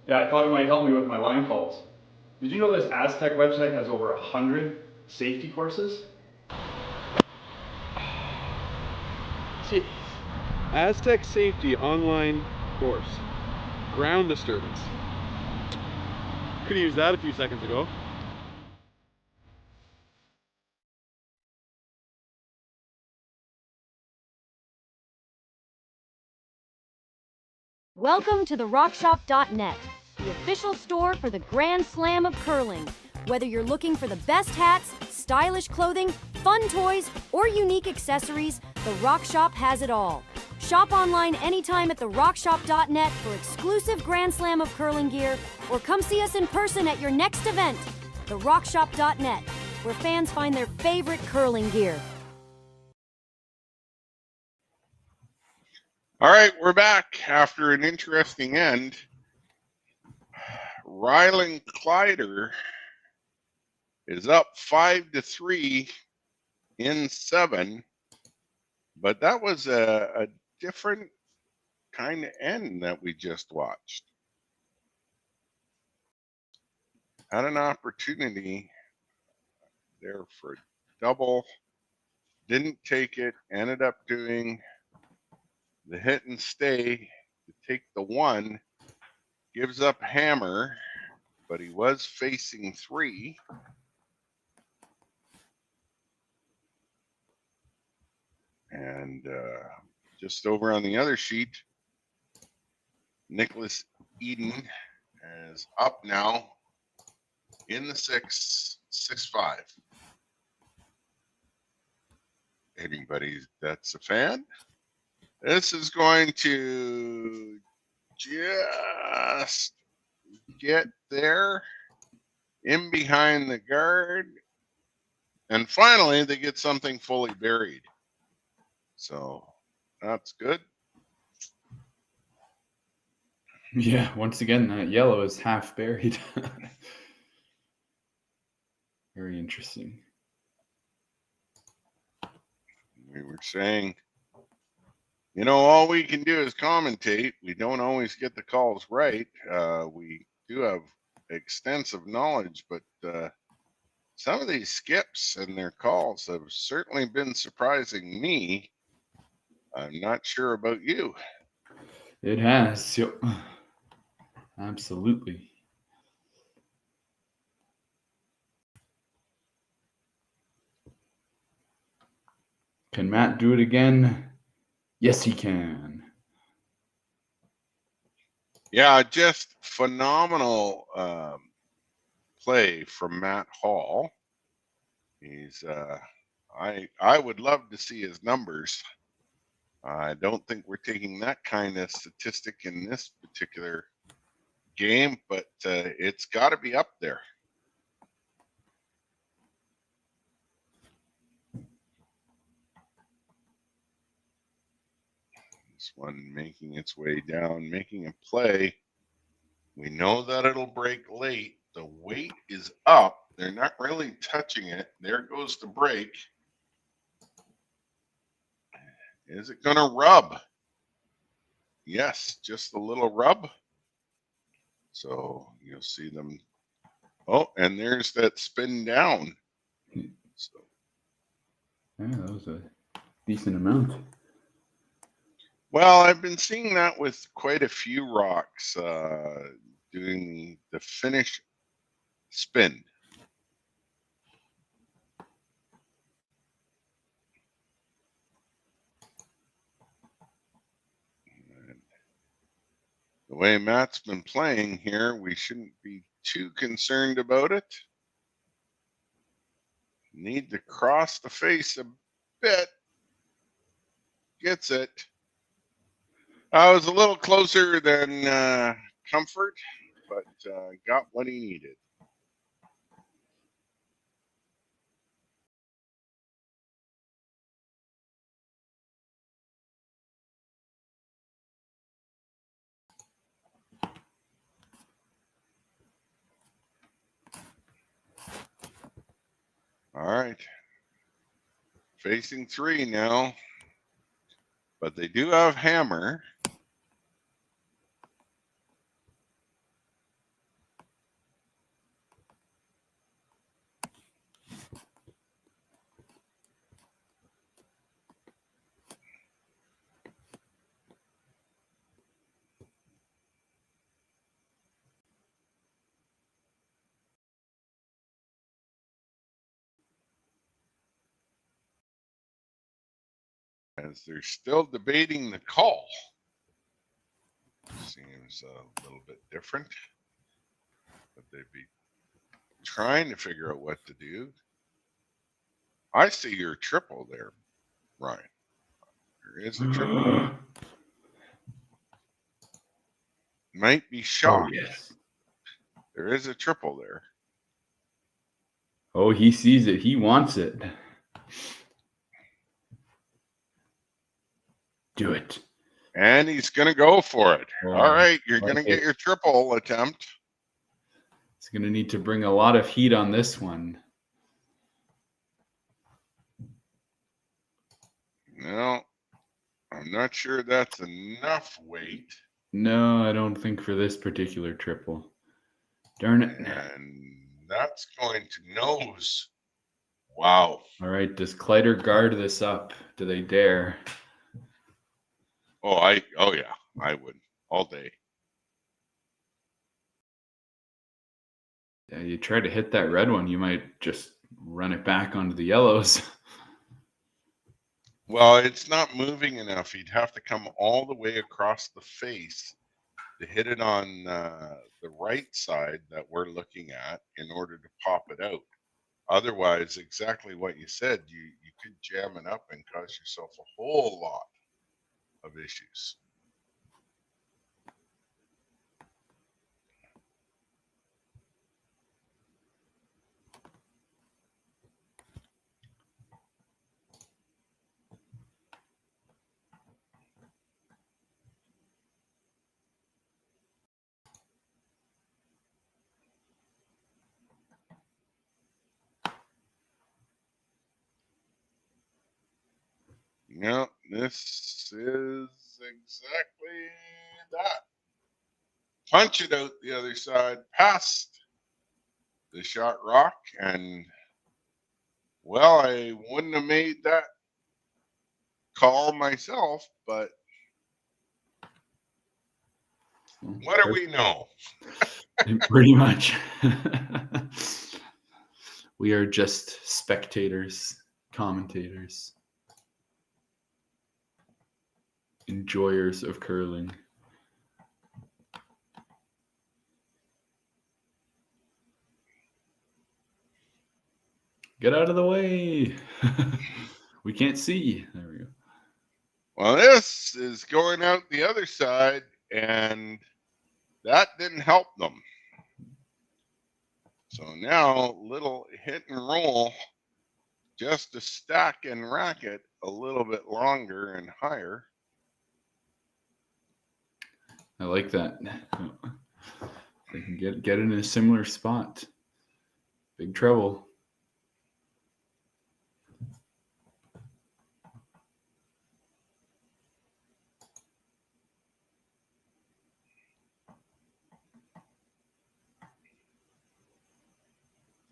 Yeah, I thought it might help me with my line calls. Did you know this Aztec website has over 100 safety courses? Jeez. Aztec Safety online course. Ground disturbance. Could have used that a few seconds ago. Welcome to the Rockshop.net, the official store for the Grand Slam of Curling. Whether you're looking for the best hats, stylish clothing, fun toys, or unique accessories, the Rockshop has it all. Shop online anytime at the Rockshop.net for exclusive Grand Slam of Curling gear, or come see us in person at your next event. The Rockshop.net, where fans find their favorite curling gear. All right, we're back after an interesting end. Rylan Kleiter is up 5-3 in 7, but that was a different kind of end that we just watched. Had an opportunity there for a double, didn't take it, ended up doing the hit and stay to take the 1, gives up hammer, but he was facing 3. And just over on the other sheet, Nicholas Eden is up now in the 6-5. Anybody that's a fan? This is going to just get there in behind the guard. And finally, they get something fully buried. So that's good. Yeah, once again, that yellow is half buried. Very interesting. We were saying, you know, all we can do is commentate. We don't always get the calls right. We do have extensive knowledge, but some of these skips and their calls have certainly been surprising me. I'm not sure about you. It has. Yep. Absolutely. Can Matt do it again? Yes, he can. Yeah, just phenomenal play from Matt Hall. He's I would love to see his numbers. I don't think we're taking that kind of statistic in this particular game, but it's got to be up there. This one making its way down, making a play. We know that it'll break late. The weight is up. They're not really touching it. There goes the break. Is it going to rub? Yes, just a little rub. So you'll see them. Oh, and there's that spin down. So. Yeah, that was a decent amount. Well, I've been seeing that with quite a few rocks doing the finish spin. And the way Matt's been playing here, we shouldn't be too concerned about it. Need to cross the face a bit. Gets it. I was a little closer than Comfort, but got what he needed. All right. Facing 3 now, but they do have hammer. As they're still debating the call. Seems a little bit different, but they'd be trying to figure out what to do. I see your triple there, Ryan. There is a triple. Might be shocked. Oh, yes. There is a triple there. Oh, he sees it. He wants it. Do it. And he's going to go for it. Oh, all right, you're like going to get your triple attempt. He's going to need to bring a lot of heat on this one. No, I'm not sure that's enough weight. No, I don't think for this particular triple. Darn it. And that's going to nose. Wow. All right, does Kleiter guard this up? Do they dare? Oh, yeah, I would all day. Yeah, you try to hit that red one, you might just run it back onto the yellows. Well, it's not moving enough. He'd have to come all the way across the face to hit it on the right side that we're looking at in order to pop it out. Otherwise, exactly what you said, you could jam it up and cause yourself a whole lot of issues. No, this is exactly that. Punch it out the other side, past the shot rock, and well, I wouldn't have made that call myself, but what do we know? Pretty much. We are just spectators, commentators, enjoyers of curling. Get out of the way. We can't see. There we go. Well, this is going out the other side, and that didn't help them. So now, little hit and roll just to stack and rack it a little bit longer and higher. I like that. They can get in a similar spot. Big trouble.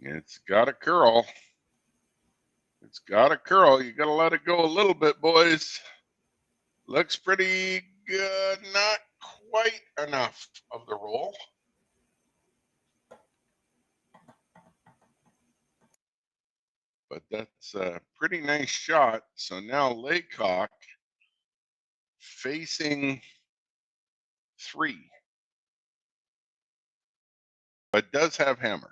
It's got a curl. It's got a curl. You got to let it go a little bit, boys. Looks pretty good. Not quite enough of the roll. But that's a pretty nice shot. So now Laycock facing 3. But does have hammer.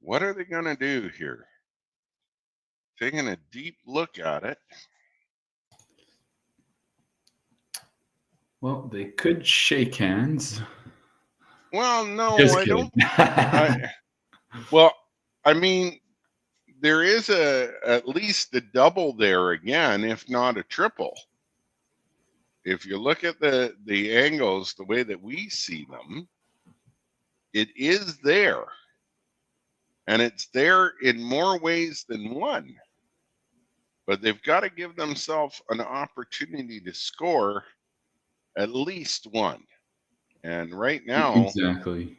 What are they going to do here? Taking a deep look at it. Well, they could shake hands. Well, no, Just I kidding. don't. Well, I mean, there is at least a double there again, if not a triple. If you look at the angles the way that we see them, it is there. And it's there in more ways than one. But they've got to give themselves an opportunity to score at least one. And right now, exactly,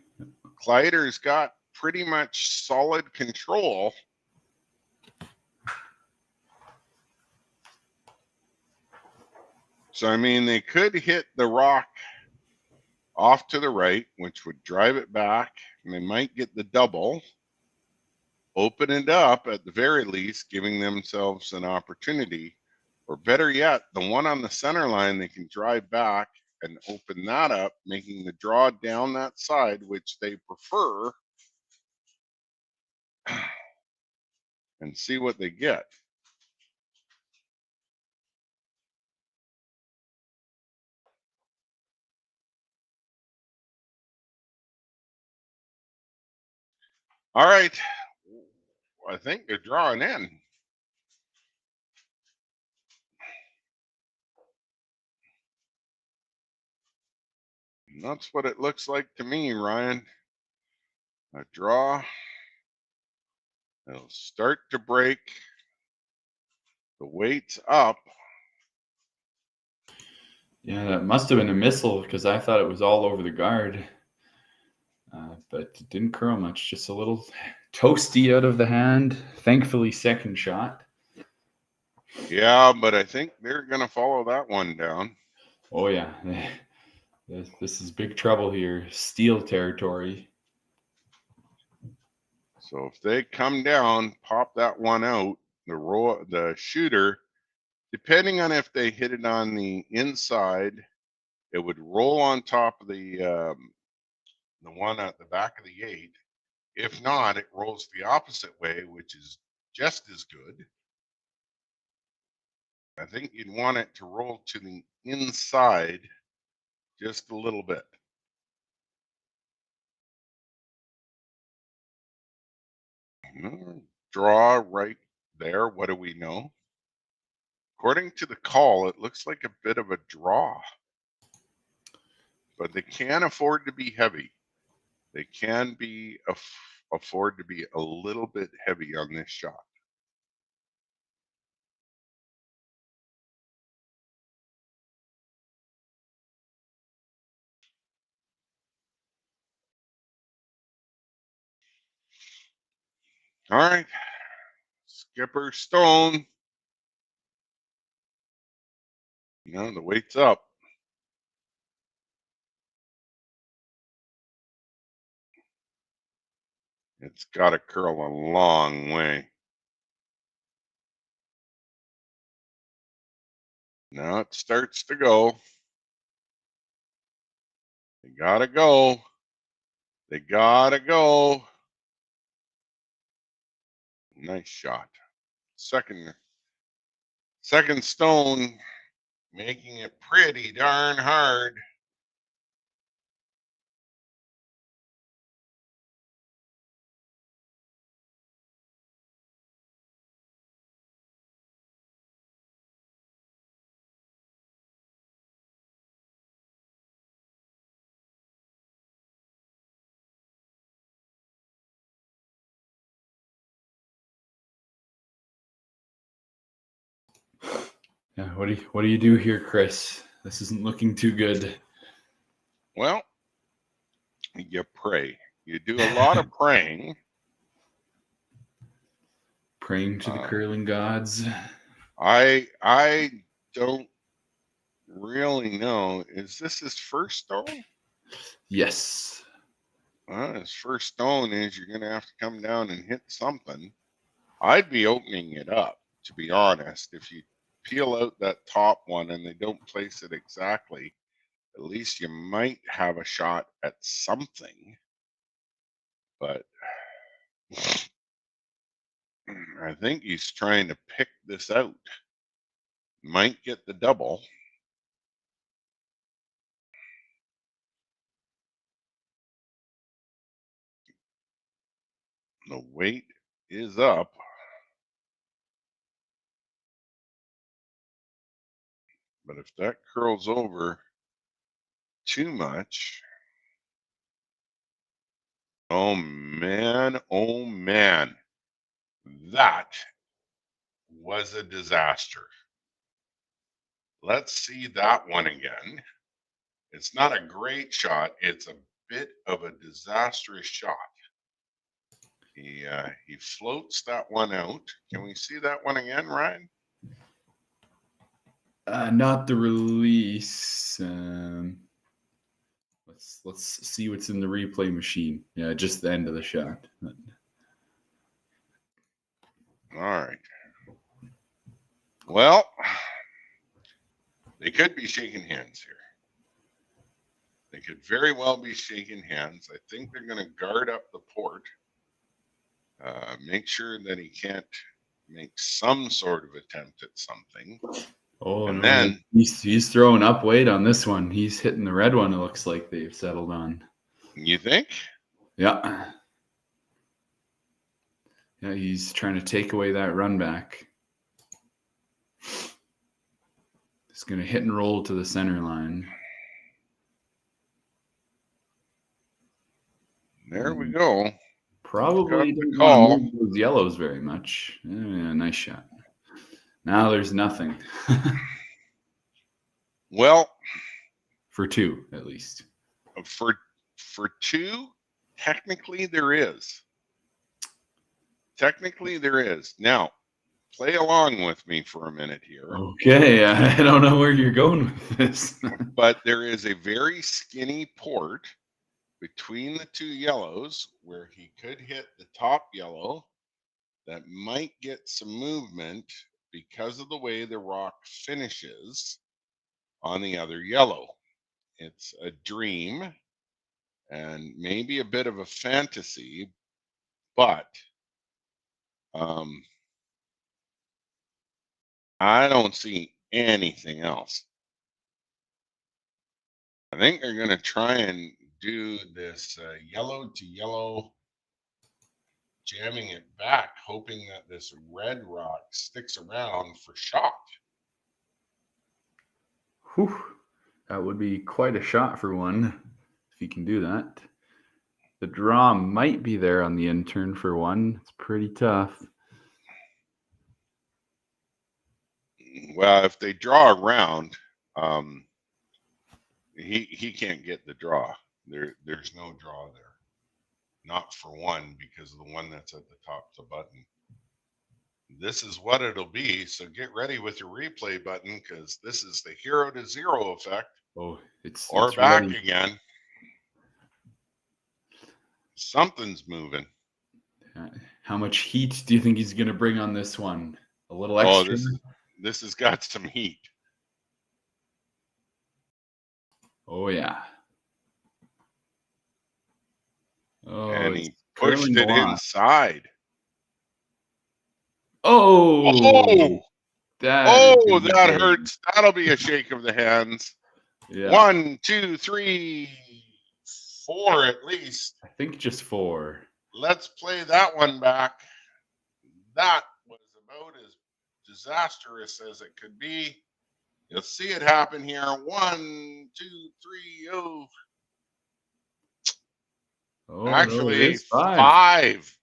Kleiter's got pretty much solid control. So, I mean, they could hit the rock off to the right, which would drive it back, and they might get the double, open it up at the very least, giving themselves an opportunity. Or better yet, the one on the center line, they can drive back and open that up, making the draw down that side, which they prefer, and see what they get. All right. I think they're drawing in. And that's what it looks like to me, Ryan. A draw. It'll start to break. The weight's up. Yeah, that must have been a missile because I thought it was all over the guard. But it didn't curl much, just a little toasty out of the hand. Thankfully, second shot. Yeah, but I think they're going to follow that one down. Oh, yeah. This is big trouble here. Steel territory. So if they come down, pop that one out, the shooter, depending on if they hit it on the inside, it would roll on top of the one at the back of the 8. If not, it rolls the opposite way, which is just as good. I think you'd want it to roll to the inside just a little bit. Draw right there. What do we know? According to the call, it looks like a bit of a draw. But they can afford to be heavy. They can be afford to be a little bit heavy on this shot. All right. Skipper Stone. You know, the weight's up. It's got to curl a long way. Now it starts to go. They gotta go. They gotta go. Nice shot. Second stone, making it pretty darn hard. Yeah, what do you do here, Chris? This isn't looking too good. Well, you pray. You do a lot of praying. Praying to the curling gods. I don't really know. Is this his first stone? Yes. His first stone is you're going to have to come down and hit something. I'd be opening it up, to be honest. If you peel out that top one and they don't place it exactly, at least you might have a shot at something. But I think he's trying to pick this out. Might get the double. The weight is up. But if that curls over too much, oh man, that was a disaster. Let's see that one again. It's not a great shot. It's a bit of a disastrous shot. He floats that one out. Can we see that one again, Ryan? Not the release. Let's see what's in the replay machine. Yeah, just the end of the shot. All right. Well, they could be shaking hands here. They could very well be shaking hands. I think they're going to guard up the port. Make sure that he can't make some sort of attempt at something. Oh, and no, then he's throwing up weight on this one. He's hitting the red one. It looks like they've settled on. You think? Yeah. Yeah, he's trying to take away that run back. He's going to hit and roll to the center line. There we go. Probably don't want to move those yellows very much. Yeah, nice shot. Now there's nothing. Well, for two at least. For two, technically there is. Technically there is. Now, play along with me for a minute here. Okay, I don't know where you're going with this. But there is a very skinny port between the two yellows where he could hit the top yellow that might get some movement because of the way the rock finishes on the other yellow. It's a dream and maybe a bit of a fantasy, but I don't see anything else. I think they're going to try and do this yellow to yellow, jamming it back, hoping that this red rock sticks around for shot. Whew. That would be quite a shot for one, if he can do that. The draw might be there on the intern for one. It's pretty tough. Well, if they draw around, he can't get the draw. There's no draw there. Not for one, because of the one that's at the top of the button. This is what it'll be, so get ready with your replay button, because this is the hero to zero effect. Oh, it's back ready. Again. Something's moving. How much heat do you think he's going to bring on this one? A little extra? Oh, this has got some heat. Oh, yeah. Oh, and he pushed it inside. Oh! That hurts. That'll be a shake of the hands. Yeah. 1, 2, 3, 4 at least. I think just 4. Let's play that one back. That was about as disastrous as it could be. You'll see it happen here. 1, 2, 3, oh. Oh, actually, no, 5.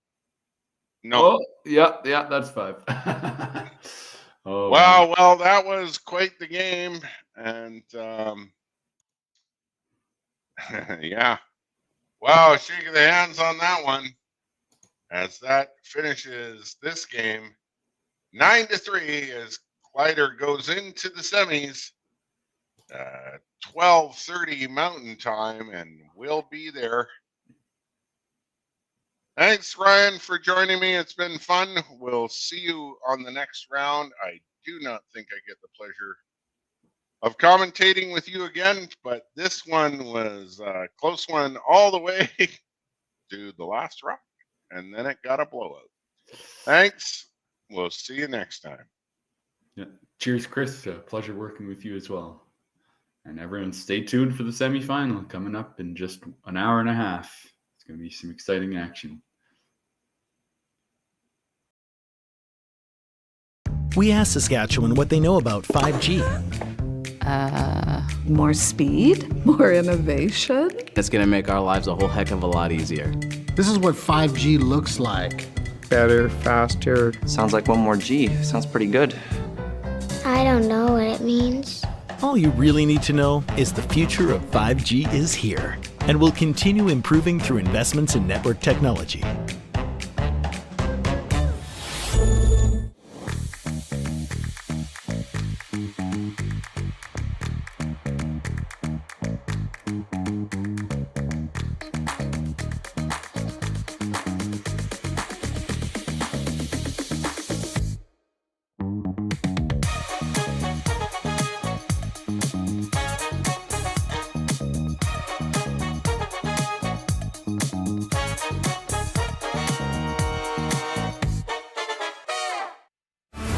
No. Oh, yeah, that's 5. Oh, well, that was quite the game. And yeah. Wow, shake of the hands on that one. As that finishes this game 9-3 as Kleiter goes into the semis. 12:30 Mountain Time, and we'll be there. Thanks, Ryan, for joining me. It's been fun. We'll see you on the next round. I do not think I get the pleasure of commentating with you again, but this one was a close one all the way to the last rock, and then it got a blowout. Thanks. We'll see you next time. Yeah. Cheers, Chris. Pleasure working with you as well. And everyone, stay tuned for the semifinal coming up in just an hour and a half. It's going to be some exciting action. We asked Saskatchewan what they know about 5G. More speed, more innovation. That's going to make our lives a whole heck of a lot easier. This is what 5G looks like. Better, faster. Sounds like one more G. Sounds pretty good. I don't know what it means. All you really need to know is the future of 5G is here and will continue improving through investments in network technology.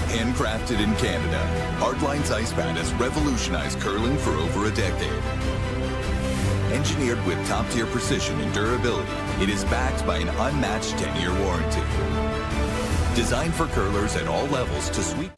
Handcrafted in Canada, Hardline's ice pad has revolutionized curling for over a decade. Engineered with top-tier precision and durability, it is backed by an unmatched 10-year warranty. Designed for curlers at all levels to sweep